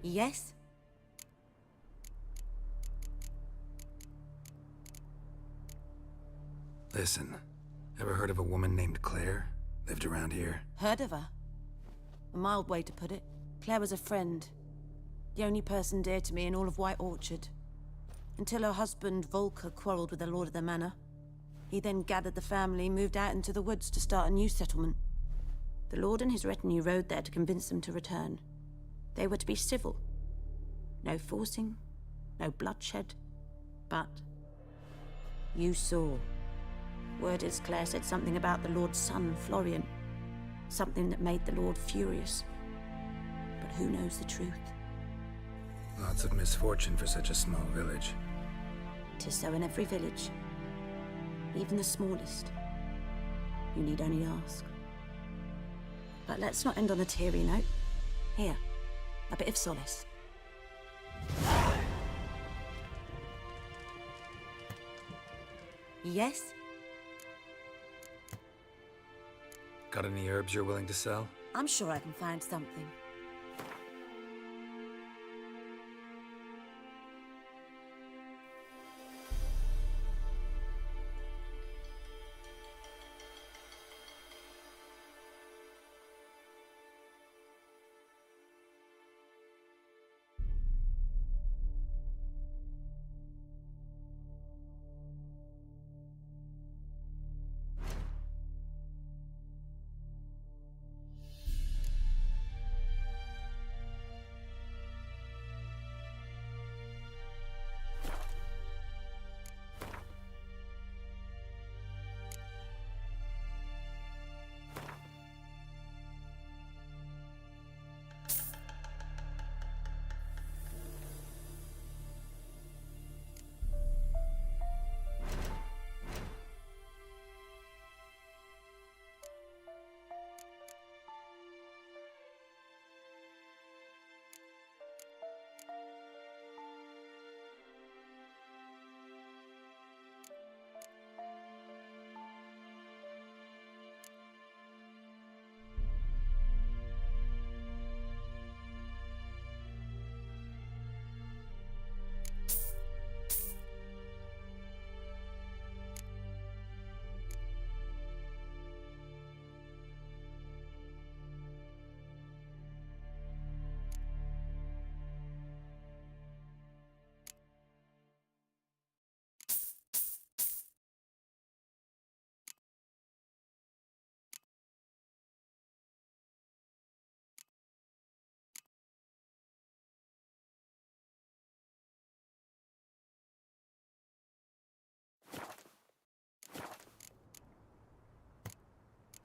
Yes? Listen, ever heard of a woman named Claire? Lived around here? Heard of her? A mild way to put it. Claire was a friend. The only person dear to me in all of White Orchard. Until her husband, Volker, quarreled with the lord of the manor. He then gathered the family, moved out into the woods to start a new settlement. The lord and his retinue rode there to convince them to return. They were to be civil. No forcing, no bloodshed. But you saw. Word is Claire said something about the Lord's son, Florian. Something that made the Lord furious. But who knows the truth? Lots of misfortune for such a small village. 'Tis so in every village. Even the smallest. You need only ask. But let's not end on a teary note. Here, a bit of solace. Yes? Got any herbs you're willing to sell? I'm sure I can find something.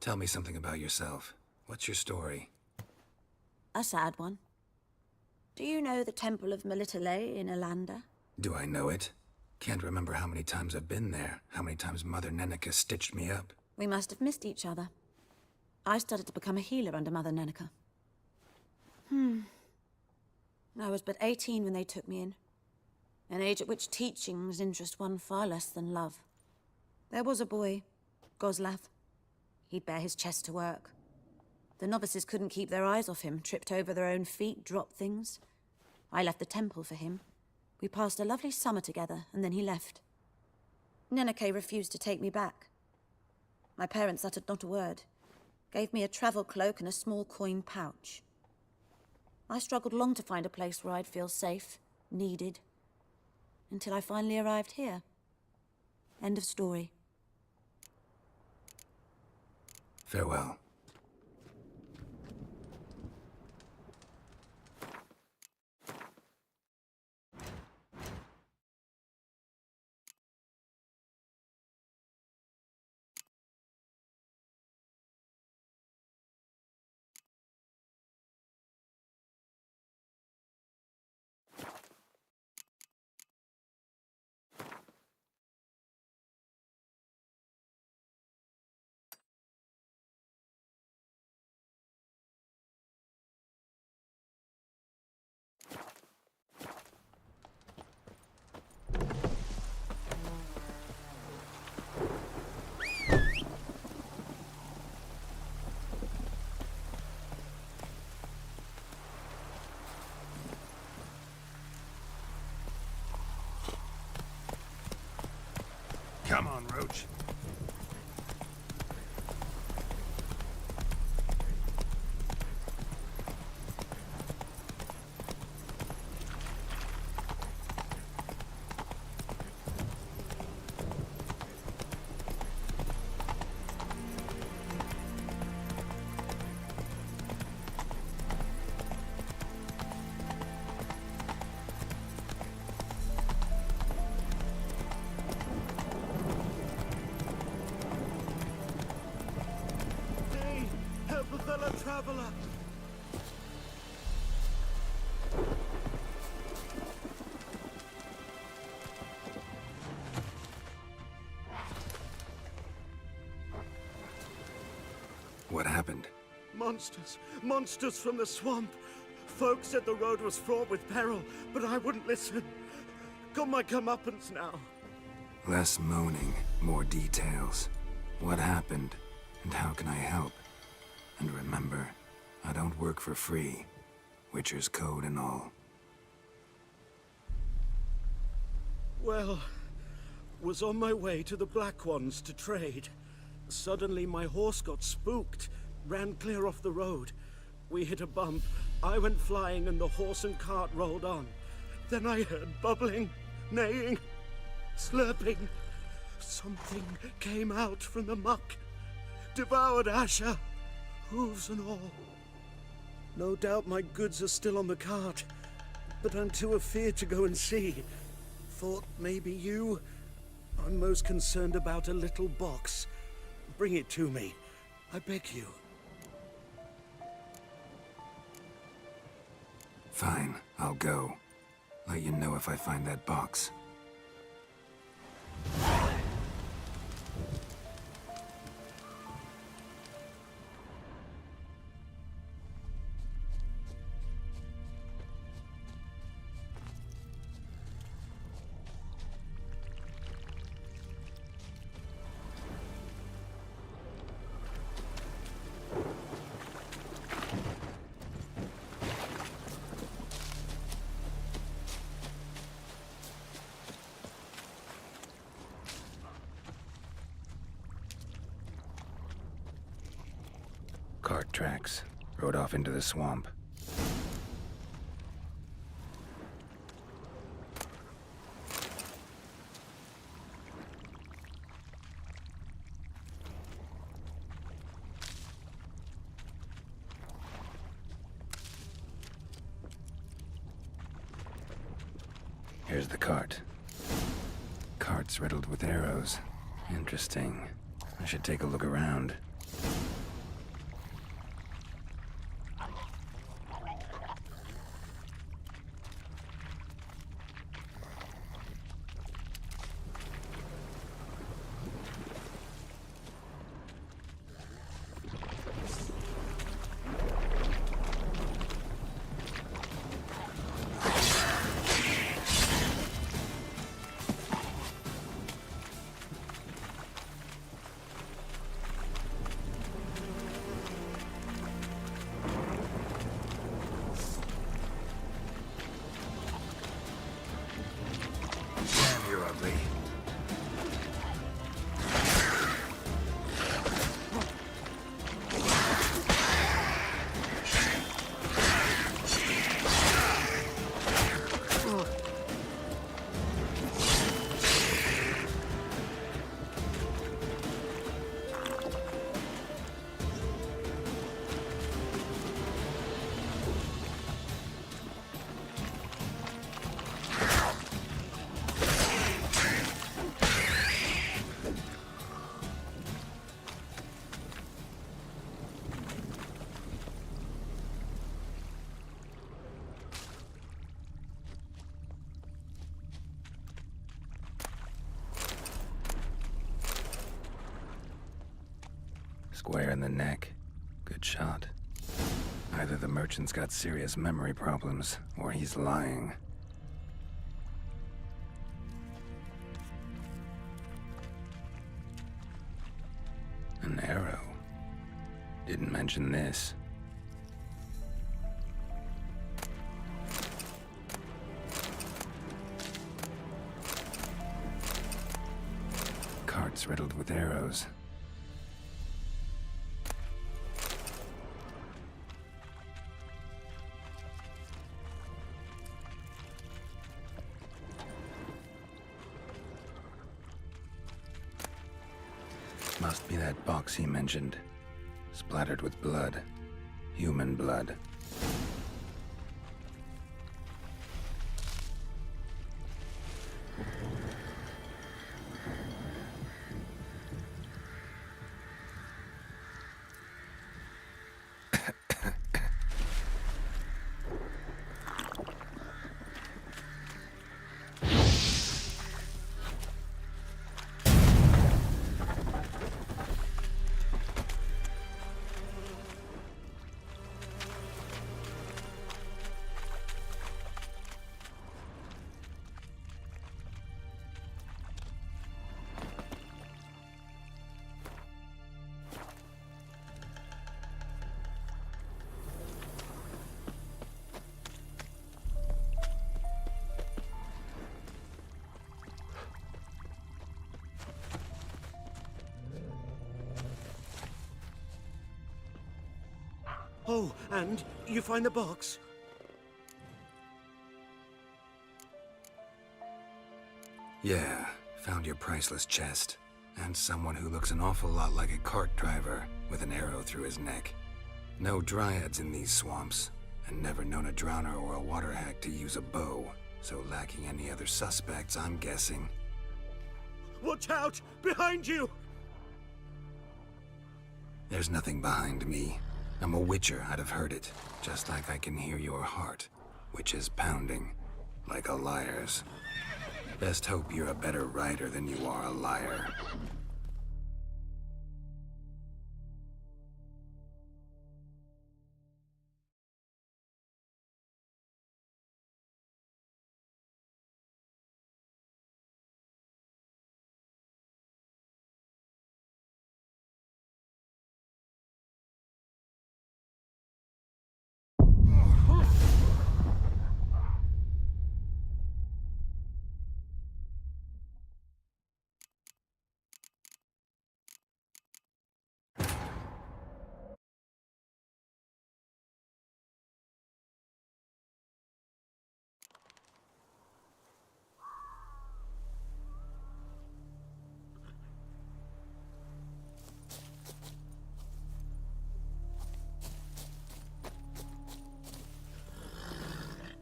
Tell me something about yourself. What's your story? A sad one. Do you know the Temple of Melitele in Alanda? Do I know it? Can't remember how many times I've been there, how many times Mother Neneka stitched me up. We must have missed each other. I started to become a healer under Mother Neneka. I was but 18 when they took me in. An age at which teachings interest one far less than love. There was a boy, Goslav. he'd bear his chest to work. The novices couldn't keep their eyes off him, tripped over their own feet, dropped things. I left the temple for him. We passed a lovely summer together, and then he left. Neneke refused to take me back. My parents uttered not a word, gave me a travel cloak and a small coin pouch. I struggled long to find a place where I'd feel safe, needed, until I finally arrived here. End of story. Farewell. Come on, Roach. Traveler! What happened? Monsters! Monsters from the swamp! Folk said the road was fraught with peril, but I wouldn't listen. Got my comeuppance now. Less moaning, more details. What happened, and how can I help? And remember, I don't work for free. Witcher's code and all. Well, was on my way to the Black Ones to trade. Suddenly my horse got spooked, ran clear off the road. We hit a bump, I went flying and the horse and cart rolled on. Then I heard bubbling, neighing, slurping. Something came out from the muck, devoured Asher. Hooves and all. No doubt my goods are still on the cart, but I'm too afeard to go and see. Thought maybe you. I'm most concerned about a little box. Bring it to me, I beg you. Fine, I'll go. Let you know if I find that box. Cart tracks. Rode off into the swamp. Here's the cart. Cart's riddled with arrows. Interesting. I should take a look around. Square in the neck. Good shot. Either the merchant's got serious memory problems, or he's lying. An arrow. Didn't mention this. Carts riddled with arrows. Must be that box he mentioned. Splattered with blood. Human blood. Oh, and you find the box? Yeah, found your priceless chest. And someone who looks an awful lot like a cart driver, with an arrow through his neck. No dryads in these swamps, and never known a drowner or a water hack to use a bow. So lacking any other suspects, I'm guessing. Watch out! Behind you! There's nothing behind me. I'm a witcher, I'd have heard it. Just like I can hear your heart, which is pounding, like a liar's. Best hope you're a better writer than you are a liar.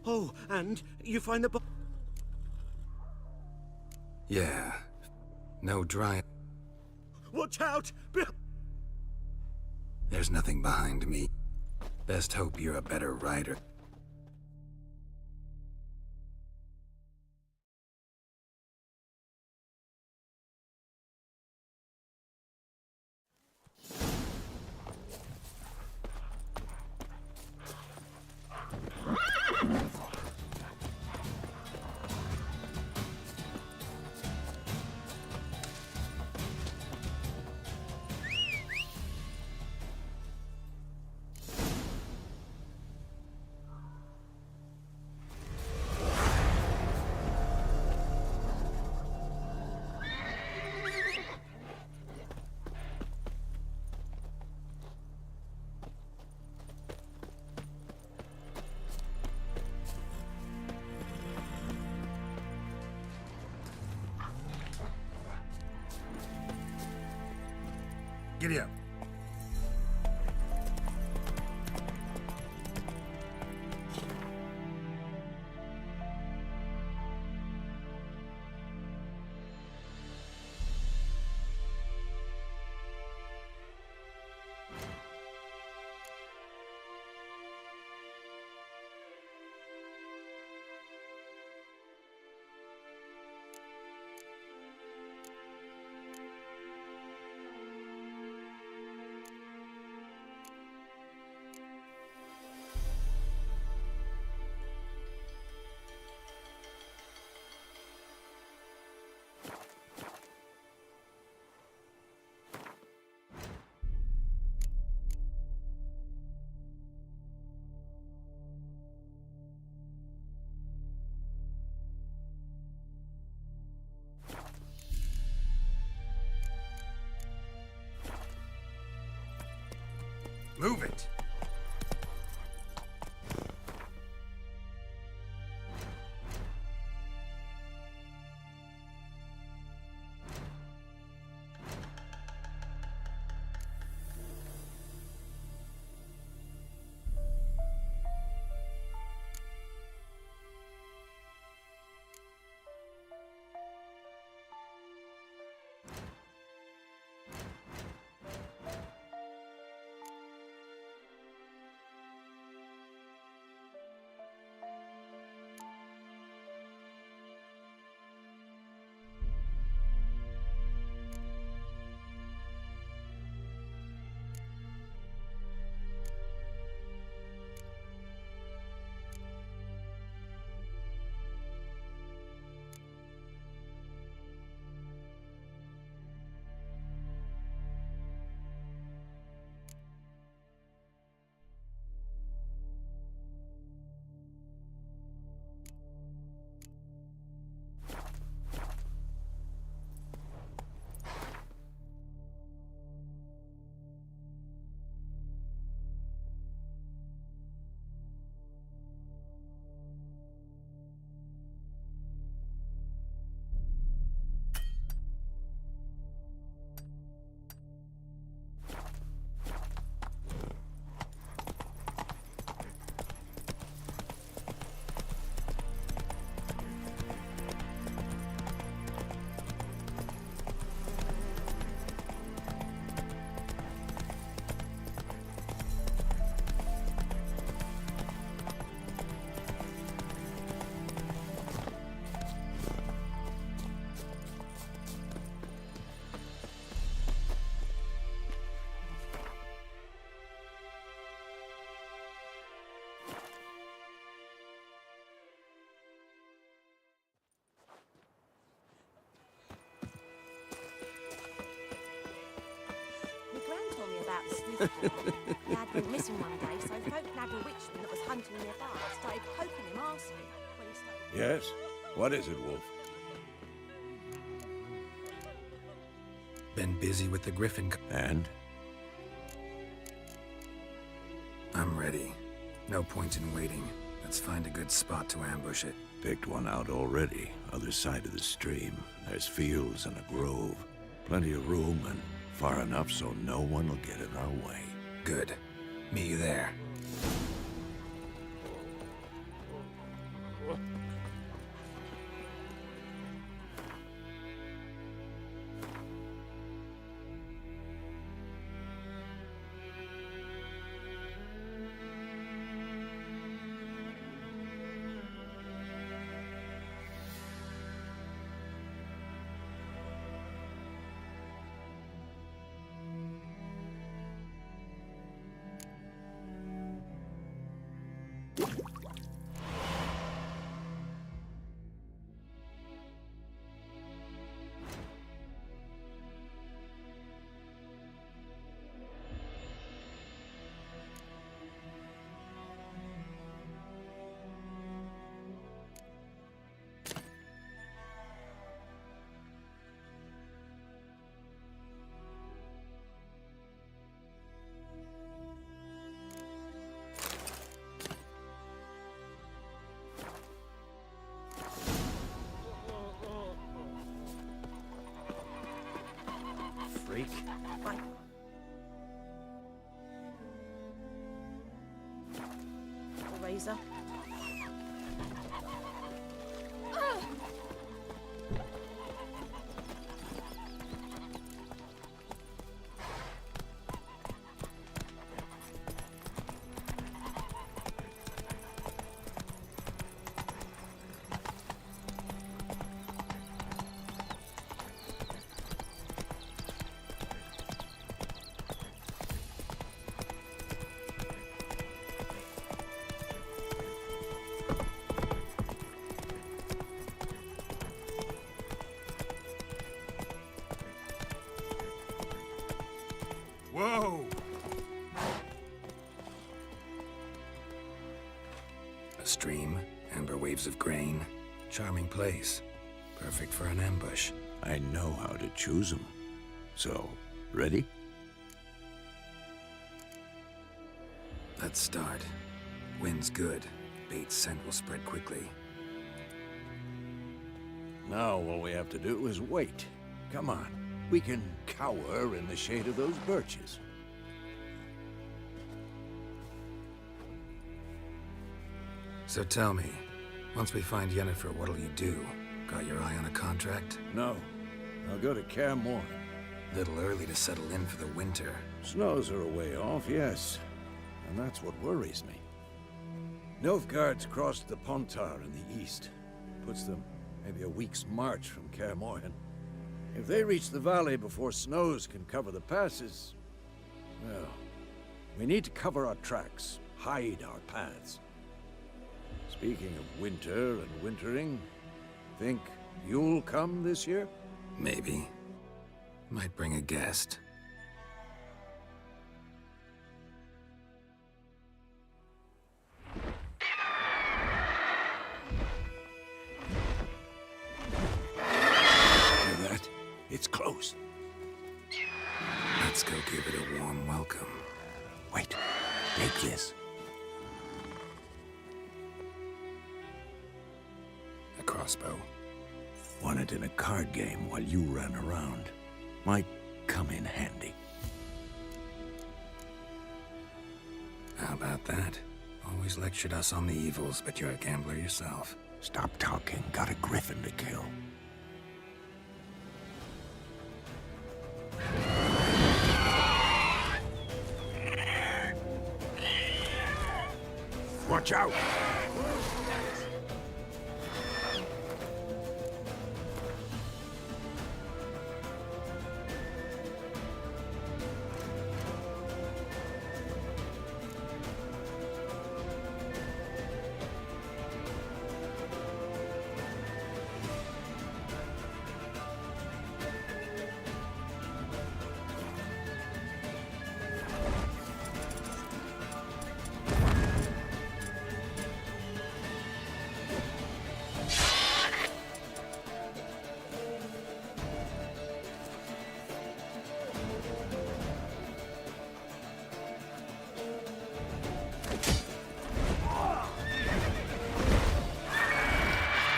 Oh, and you find the box? Yeah. No dry... Watch out! There's nothing behind me. Best hope you're a better writer. Giddy up. Move it! My gran told me about the sleuth. Lad went missing one day, so folk nabbed a witchman that was hunting nearby. Started poking him arsely. When he started... Yes? What is it, Wolf? Been busy with the Griffin. And? I'm ready. No point in waiting. Let's find a good spot to ambush it. Picked one out already. Other side of the stream. There's fields and a grove. Plenty of room and far enough so no one will get in our way. Good. Meet you there. Freak. Bye. A razor. Whoa! A stream, amber waves of grain. Charming place. Perfect for an ambush. I know how to choose them. So, ready? Let's start. Wind's good. Bait's scent will spread quickly. Now all we have to do is wait. Come on. We can cower in the shade of those birches. So tell me, once we find Yennefer, what'll you do? Got your eye on a contract? No. I'll go to Kaer Morhen. Little early to settle in for the winter. Snows are a way off, yes. And that's what worries me. Nilfgaard's crossed the Pontar in the east. Puts them maybe a week's march from Kaer Morhen. If they reach the valley before snows can cover the passes, well, we need to cover our tracks, hide our paths. Speaking of winter and wintering, think you'll come this year? Maybe. Might bring a guest. Hear that? It's close. Let's go give it a warm welcome. Wait, take this. A crossbow. Won it in a card game while you ran around. Might come in handy. How about that? Always lectured us on the evils, but you're a gambler yourself. Stop talking. Got a griffin to kill. Watch out!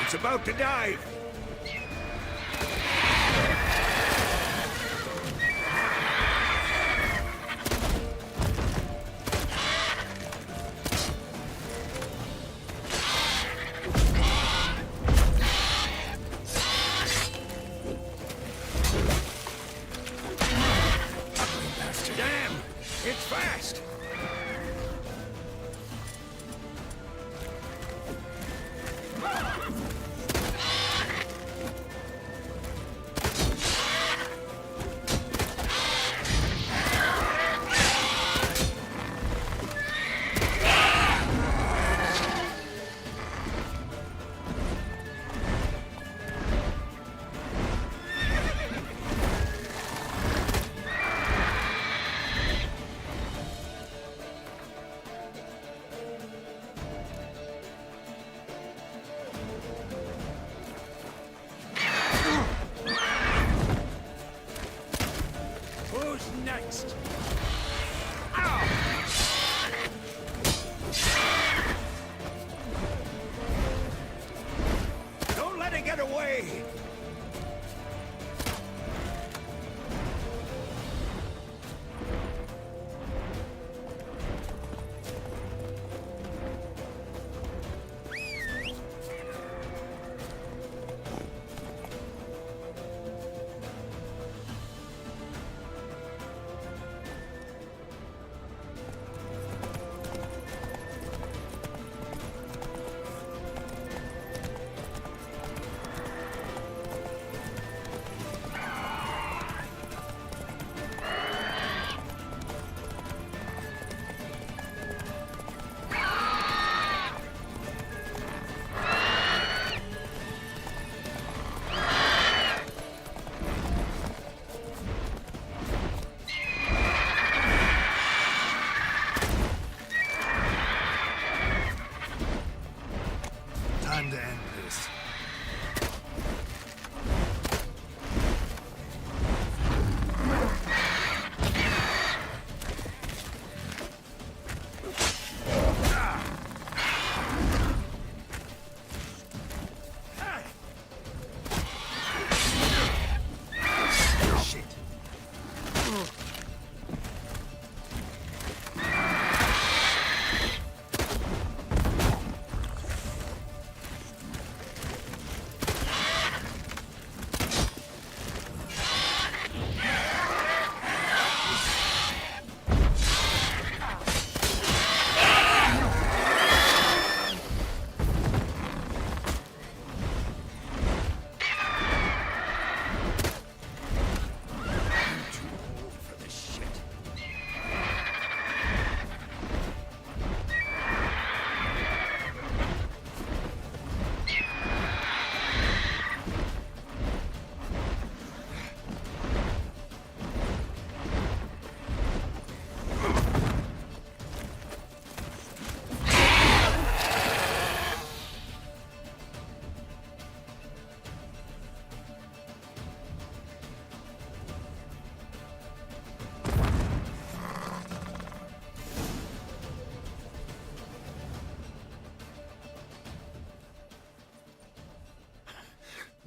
It's about to dive! Damn! It's fast!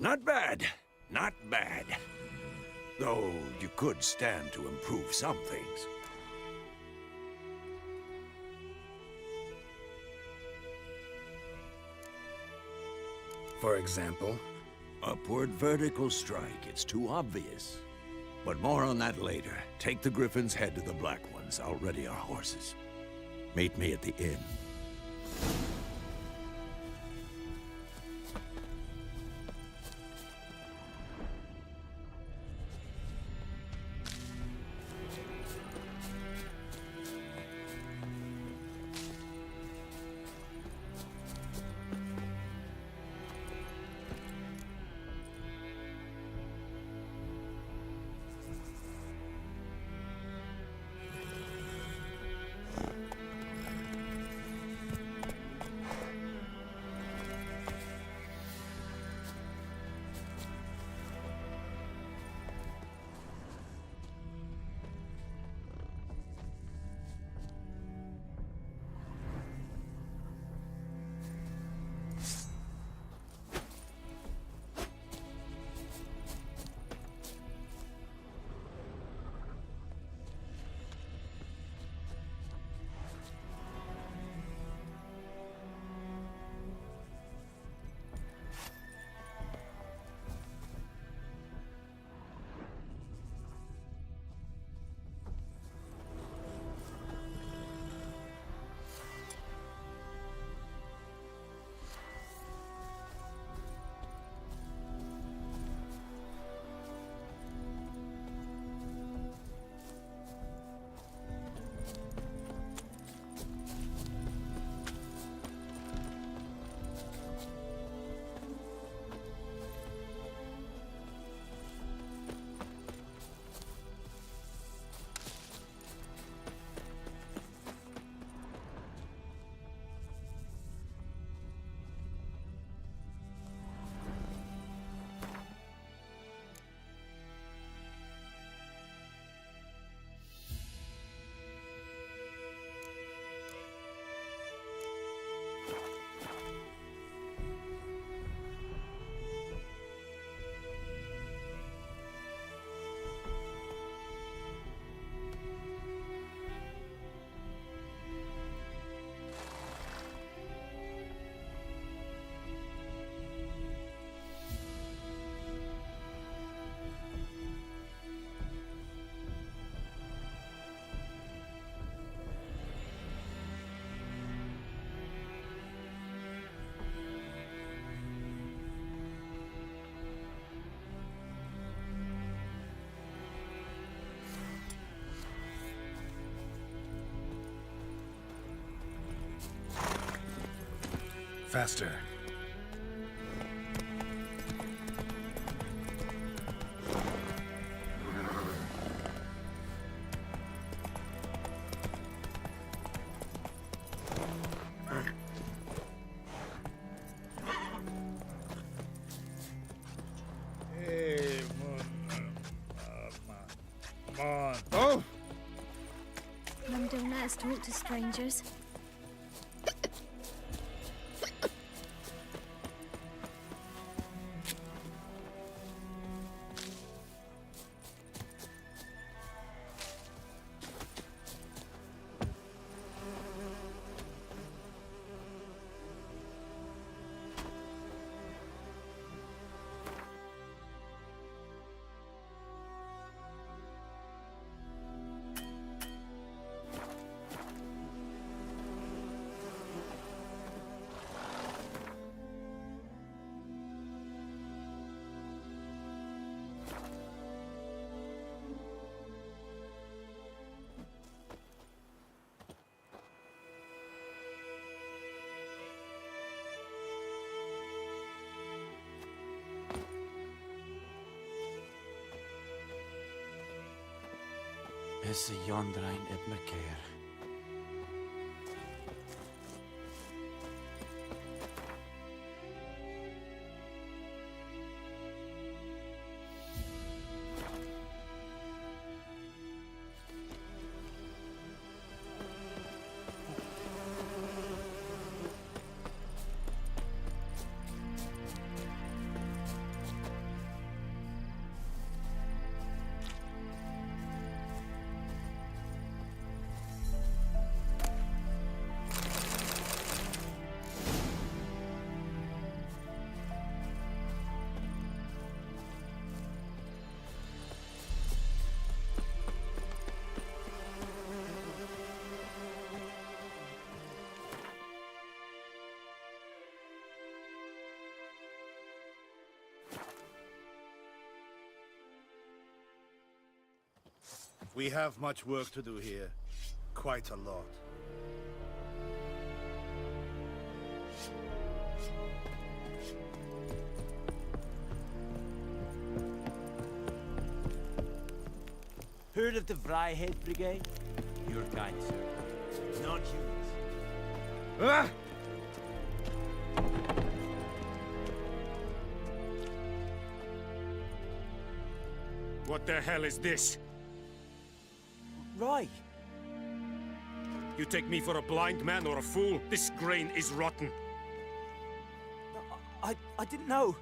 Not bad. Not bad. Though you could stand to improve some things. For example? Upward vertical strike. It's too obvious. But more on that later. Take the Griffin's head to the Black Ones. I'll ready our horses. Meet me at the inn. Faster. Hey, come on. Oh! Mum don't let us talk to strangers. Is the Yondrain Ibmaker. We have much work to do here. Quite a lot. Heard of the Vryhead Brigade? Your kind, sir. Non-humans. Ah! What the hell is this? Roy! You take me for a blind man or a fool? This grain is rotten. I didn't know.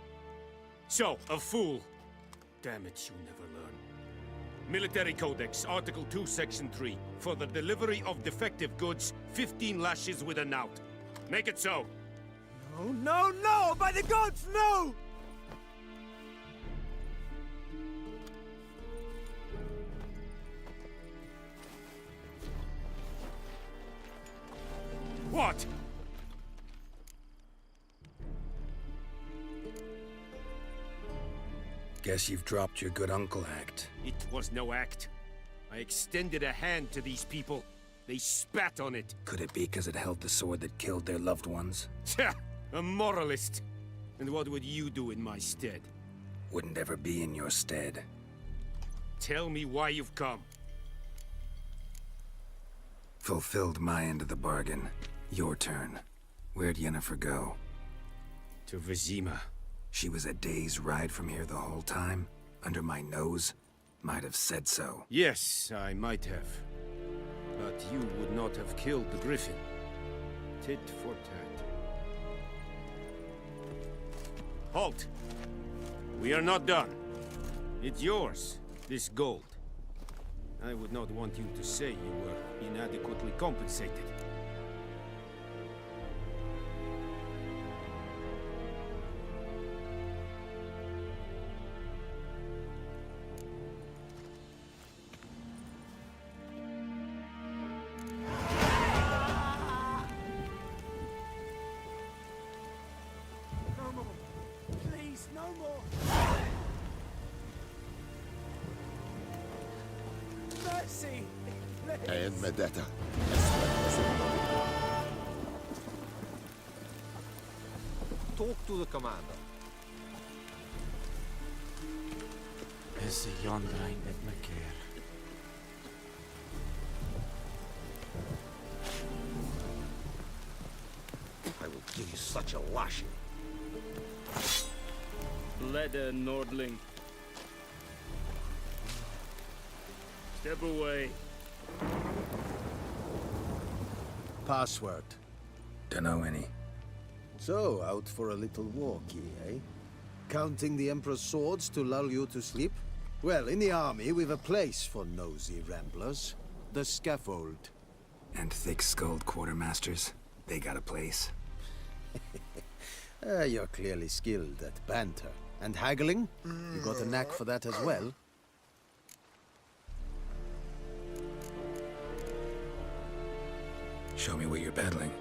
So, a fool. Damn it, you never learn. Military Codex, Article 2, Section 3. For the delivery of defective goods, 15 lashes with a knout. Make it so. No, no, no! By the gods, no! What? Guess you've dropped your good uncle act. It was no act. I extended a hand to these people. They spat on it. Could it be because it held the sword that killed their loved ones? Tja, a moralist. And what would you do in my stead? Wouldn't ever be in your stead. Tell me why you've come. Fulfilled my end of the bargain. Your turn. Where'd Yennefer go? To Vizima. She was a day's ride from here the whole time? Under my nose? Might have said so. Yes, I might have. But you would not have killed the Griffin. Tit for tat. Halt! We are not done. It's yours, this gold. I would not want you to say you were inadequately compensated. No more. Please, no more. Mercy! And Medetta. Talk to the commander. Is the yonder ain't it, McCare? I will give you such a lashing. Leder, Nordling. Step away. Password. Dunno any. So, out for a little walkie, eh? Counting the Emperor's swords to lull you to sleep? Well, in the army, we've a place for nosy ramblers. The scaffold. And thick-skulled quartermasters. They got a place. You're clearly skilled at banter. And haggling? You got a knack for that as well? Show me what you're peddling.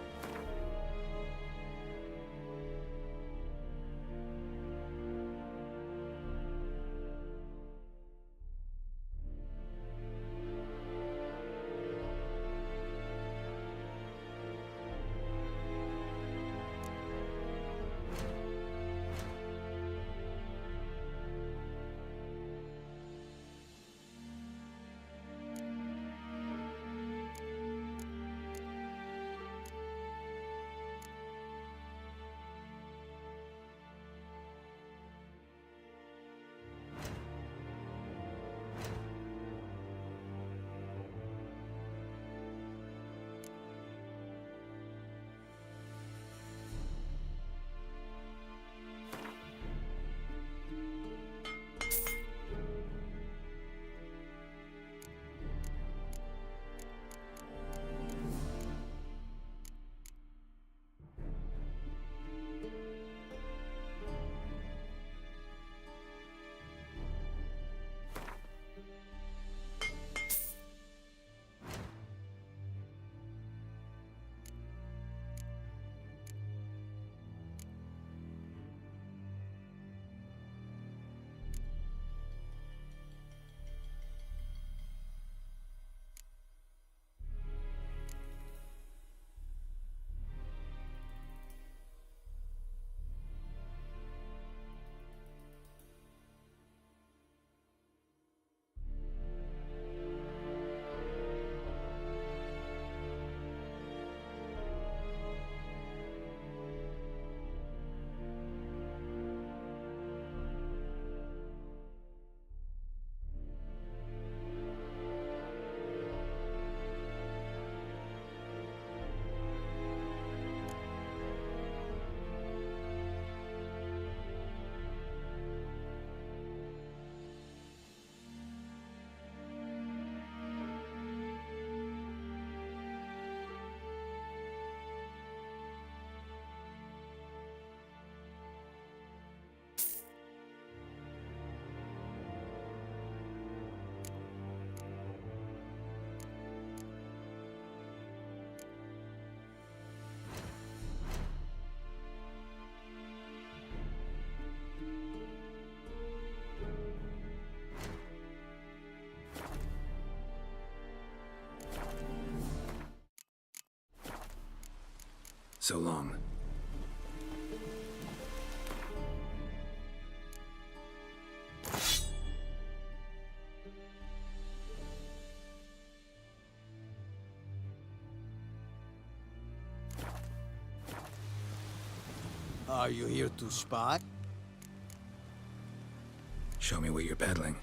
So long. Are you here to spy? Show me what you're peddling.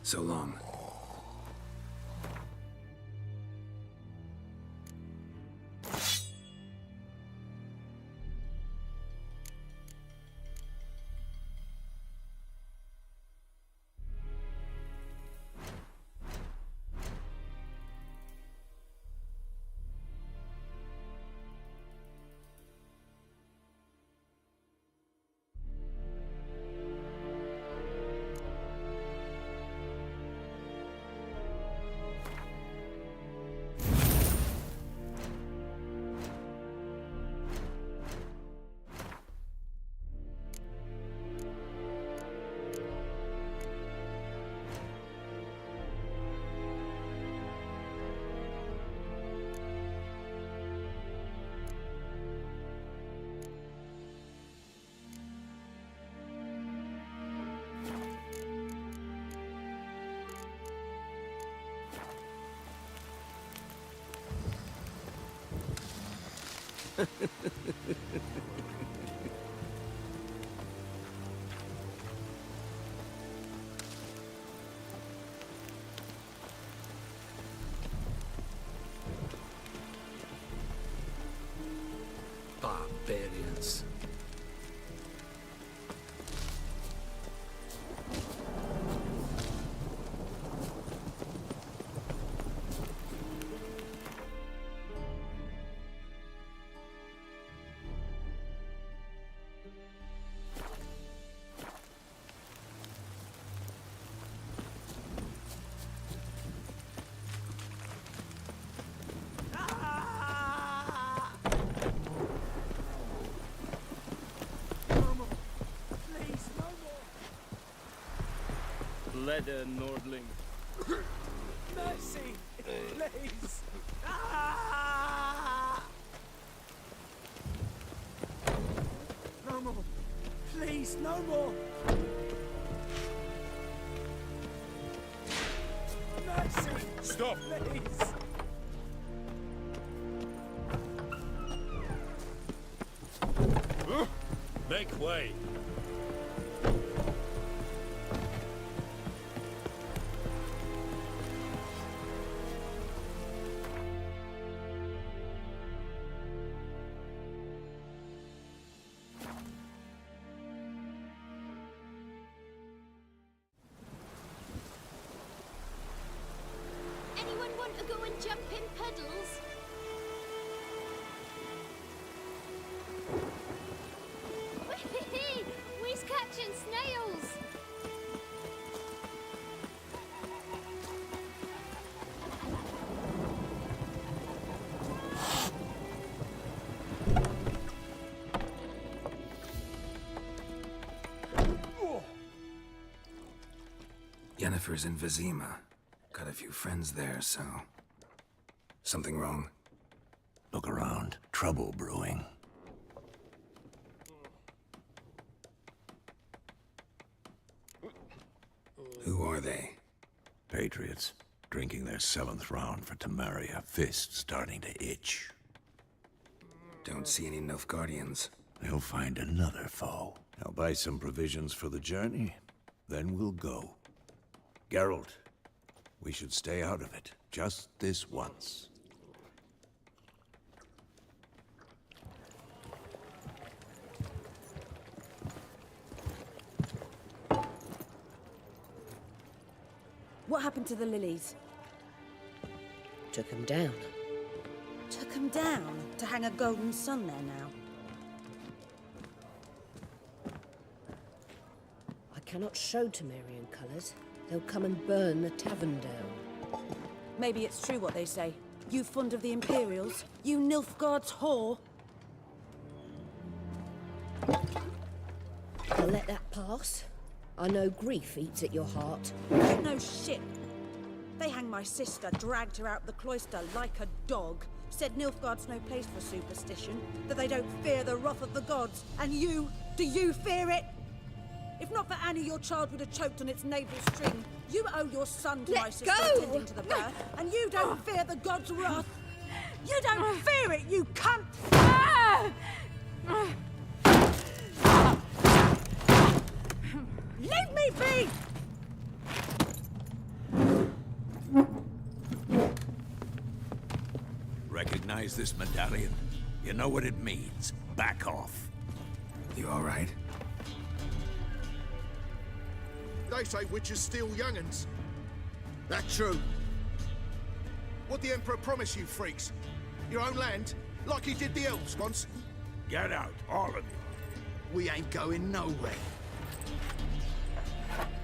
So long. Barbarians. Leather Nordling. Mercy! Please! Ah! No more! Please, no more! Mercy! Stop! Please! Make way! Anyone want to go and jump in puddles? Whee! We's catching snails! Yennefer's in Vizima. Got a few friends there, so... Something wrong? Look around. Trouble brewing. Who are they? Patriots. Drinking their 7th round for Temeria. Fist starting to itch. Don't see any Nilfgaardians. They'll find another foe. I'll buy some provisions for the journey. Then we'll go. Geralt, we should stay out of it. Just this once. What happened to the lilies? Took him down. Took them down to hang a golden sun there now. I cannot show Temerian colours. They'll come and burn the tavern down. Maybe it's true what they say. You fond of the Imperials? You Nilfgaard's whore? I'll let that pass. I know grief eats at your heart. No shit. They hanged my sister, dragged her out the cloister like a dog. Said Nilfgaard's no place for superstition, that they don't fear the wrath of the gods. And you, do you fear it? If not for Annie, your child would have choked on its navel string. You owe your son to my sister attending to the birth, and you don't fear the gods' wrath. You don't fear it, you cunt! Leave me be! Recognize this medallion? You know what it means. Back off. You all right? They say witches steal young'uns. That true? What the Emperor promise you, freaks? Your own land? Like he did the elves once? Get out, all of you. We ain't going nowhere.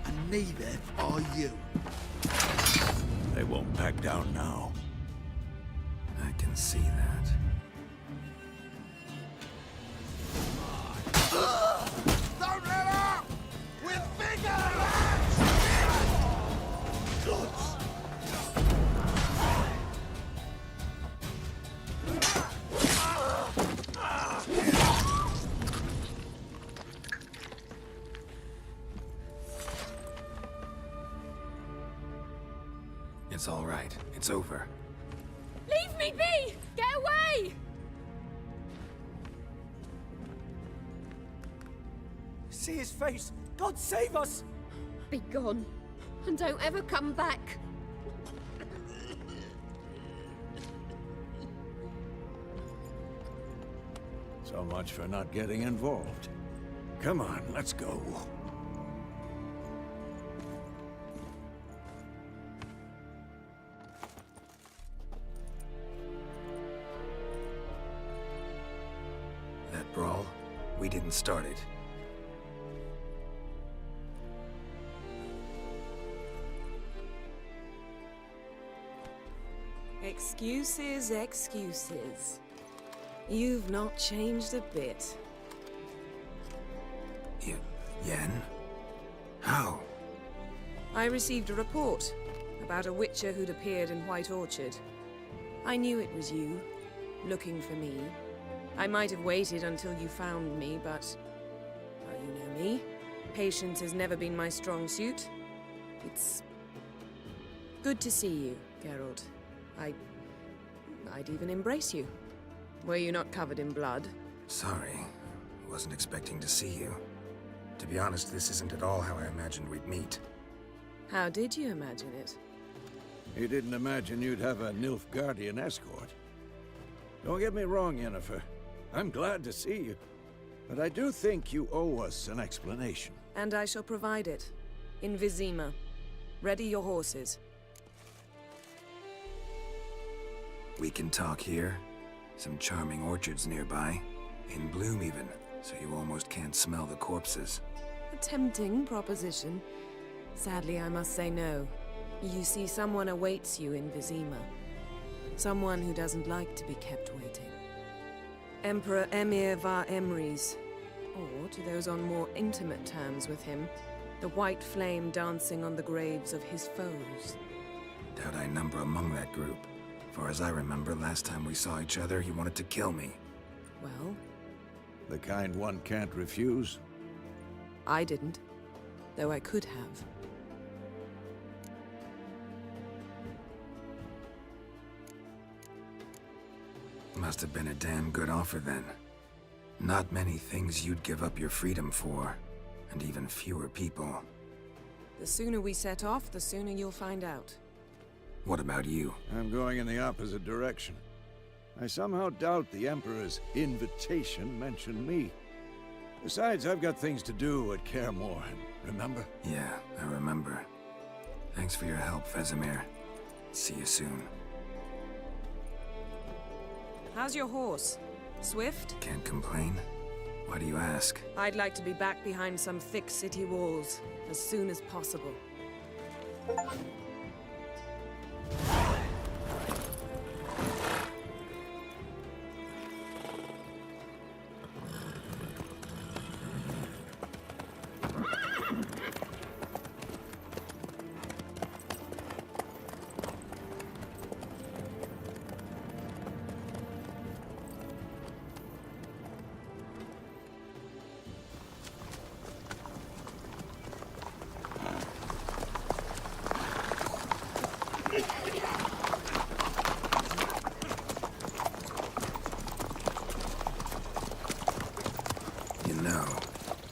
And neither are you. They won't back down now. I can see that. Don't let up! We're bigger! It's all right. It's over. Leave me be! Get away! See his face! God save us! Be gone, and don't ever come back. So much for not getting involved. Come on, let's go. That brawl, we didn't start it. Excuses, excuses. You've not changed a bit. Yen? How? I received a report about a witcher who'd appeared in White Orchard. I knew it was you, looking for me. I might have waited until you found me, but... well, you know me. Patience has never been my strong suit. It's... good to see you, Geralt. I'd even embrace you. Were you not covered in blood? Sorry. Wasn't expecting to see you. To be honest, this isn't at all how I imagined we'd meet. How did you imagine it? You didn't imagine you'd have a Nilfgaardian escort. Don't get me wrong, Yennefer. I'm glad to see you. But I do think you owe us an explanation. And I shall provide it. In Vizima. Ready your horses. We can talk here. Some charming orchards nearby. In bloom even, so you almost can't smell the corpses. A tempting proposition. Sadly, I must say no. You see, someone awaits you in Vizima. Someone who doesn't like to be kept waiting. Emperor Emhyr var Emreis. Or, to those on more intimate terms with him, The white flame dancing on the graves of his foes. Doubt I number among that group. Far as I remember, last time we saw each other, he wanted to kill me. Well, The kind one can't refuse. I didn't. Though I could have. Must have been a damn good offer then. Not many things you'd give up your freedom for, and even fewer people. The sooner we set off, the sooner you'll find out. What about you? I'm going in the opposite direction. I somehow doubt the Emperor's invitation mentioned me. Besides, I've got things to do at Kaer Morhen, remember? Yeah, I remember. Thanks for your help, Vesemir. See you soon. How's your horse? Swift? Can't complain. Why do you ask? I'd like to be back behind some thick city walls as soon as possible. You know,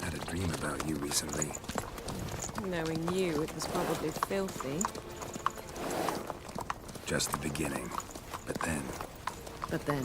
I had a dream about you recently. Knowing you, it was probably filthy. Just the beginning. But then... But then?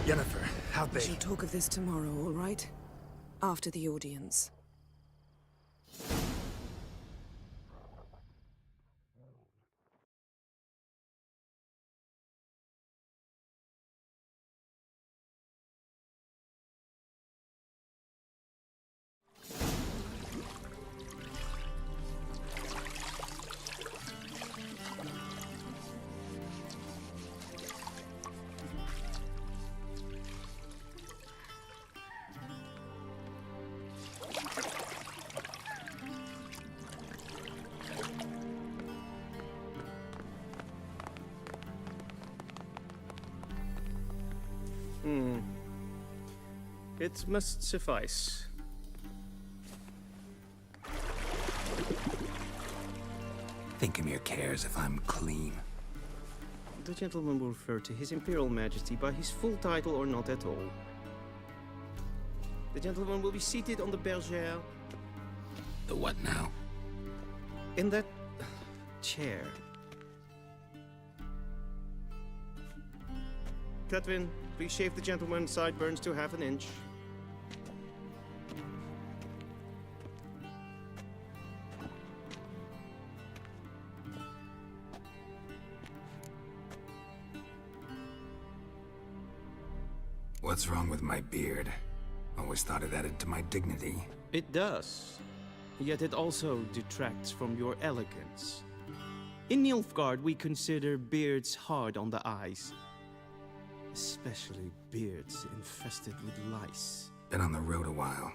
Yennefer, how'd We shall talk of this tomorrow, all right? After the audience. It must suffice. Thinkamir cares if I'm clean. The gentleman will refer to His Imperial Majesty by his full title or not at all. The gentleman will be seated on the bergère. The what now? In that chair. Cletwin, please shave the gentleman's sideburns to half an inch. What's wrong with my beard? Always thought it added to my dignity. It does. Yet it also detracts from your elegance. In Nilfgaard, we consider beards hard on the eyes. Especially beards infested with lice. Been on the road a while.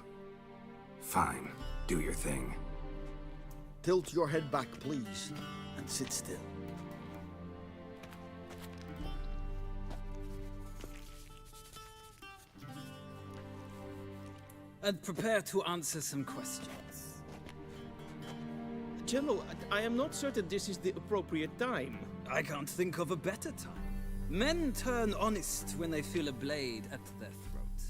Fine, do your thing. Tilt your head back, please, and sit still. and prepare to answer some questions. General, I am not certain this is the appropriate time. I can't think of a better time. Men turn honest when they feel a blade at their throat.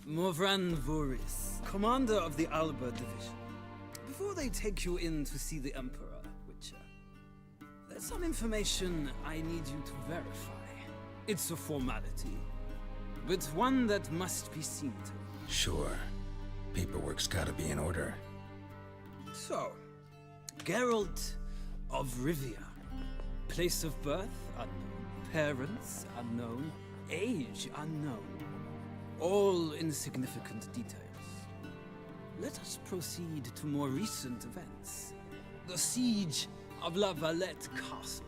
Morvran Voorhis, commander of the Alba Division. Before they take you in to see the Emperor, Witcher, there's some information I need you to verify. It's a formality, but one that must be seen to. Sure. Paperwork's gotta be in order. So, Geralt of Rivia. Place of birth unknown. Parents unknown. Age unknown. All insignificant details. Let us proceed to more recent events. The siege of La Valette Castle.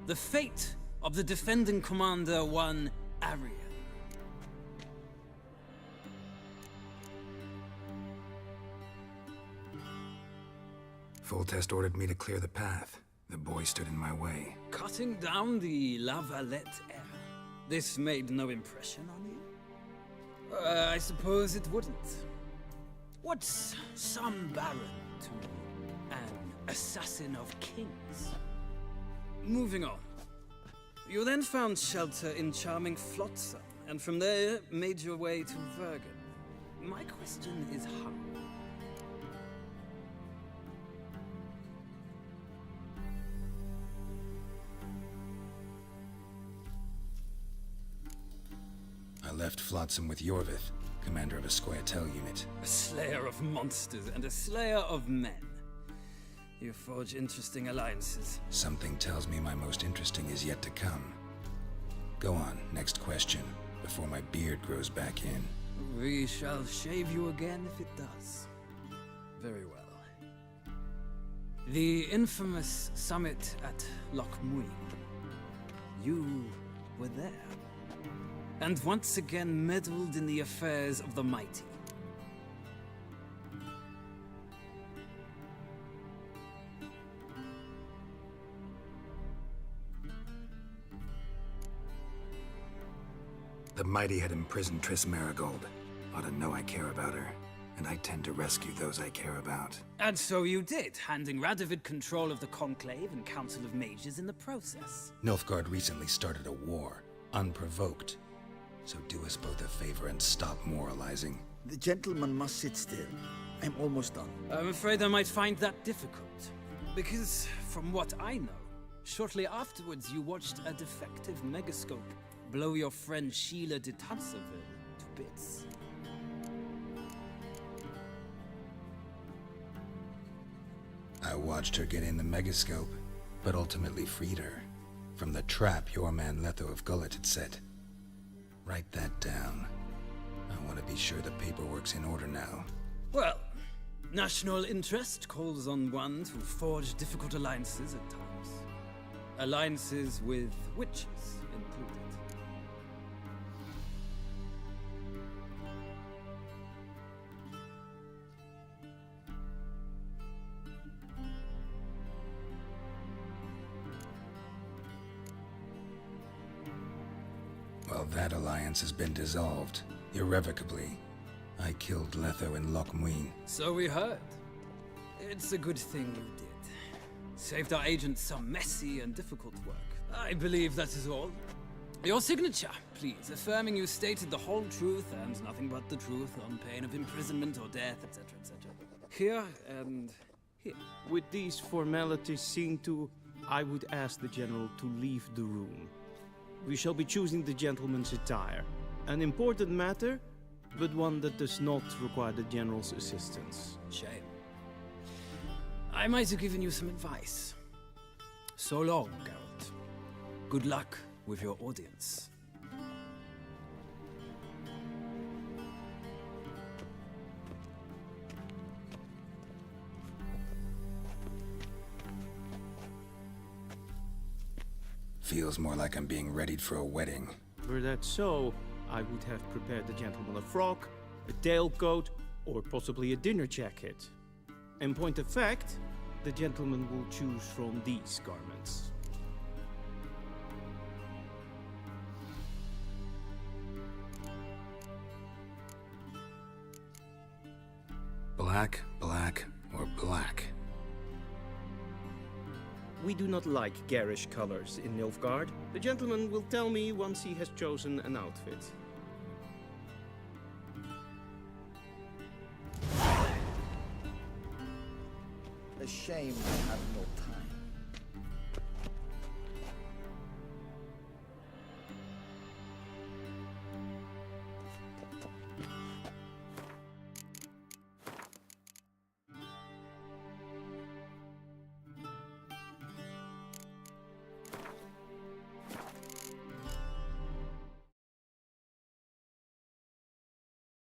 The fate of the defending commander, one Arian. Foltest ordered me to clear the path. The boy stood in my way. Cutting down the La Valette era. This made no impression on you? I suppose it wouldn't. What's some baron to an assassin of kings? Moving on. You then found shelter in charming Flotsam, and from there made your way to Vergen. My question is how? I left Flotsam with Yorvith, commander of a Scoia'tael unit. A slayer of monsters and a slayer of men. You forge interesting alliances. Something tells me my most interesting is yet to come. Go on, next question, before my beard grows back in. We shall shave you again if it does. Very well. The infamous summit at Loch Muin. You were there. And once again meddled in the affairs of the mighty. The mighty had imprisoned Triss Marigold. Ought to know I care about her, and I tend to rescue those I care about. And so you did, handing Radovid control of the Conclave and Council of Mages in the process. Nilfgaard recently started a war, unprovoked. So do us both a favor and stop moralizing. The gentleman must sit still. I'm almost done. I'm afraid I might find that difficult. Because, from what I know, shortly afterwards you watched a defective megascope blow your friend Sheila de Tanserville to bits. I watched her get in the megascope, but ultimately freed her from the trap your man Letho of Gullet had set. Write that down. I want to be sure the paperwork's in order now. Well, national interest calls on one to forge difficult alliances at times. Alliances with witches included. Well, that alliance has been dissolved, irrevocably. I killed Letho in Loch Muin. So we heard. It's a good thing you did. Saved our agent some messy and difficult work. I believe that is all. Your signature, please, affirming you stated the whole truth and nothing but the truth on pain of imprisonment or death, etc., etc. Here and here. With these formalities seen to, I would ask the General to leave the room. We shall be choosing the gentleman's attire. An important matter, but one that does not require the General's assistance. Shame. I might have given you some advice. So long, Geralt. Good luck with your audience. Feels more like I'm being readied for a wedding. Were that so, I would have prepared the gentleman a frock, a tailcoat, or possibly a dinner jacket. In point of fact, the gentleman will choose from these garments. Black, black, or black? We do not like garish colors in Nilfgaard. The gentleman will tell me once he has chosen an outfit. A shame I have no time.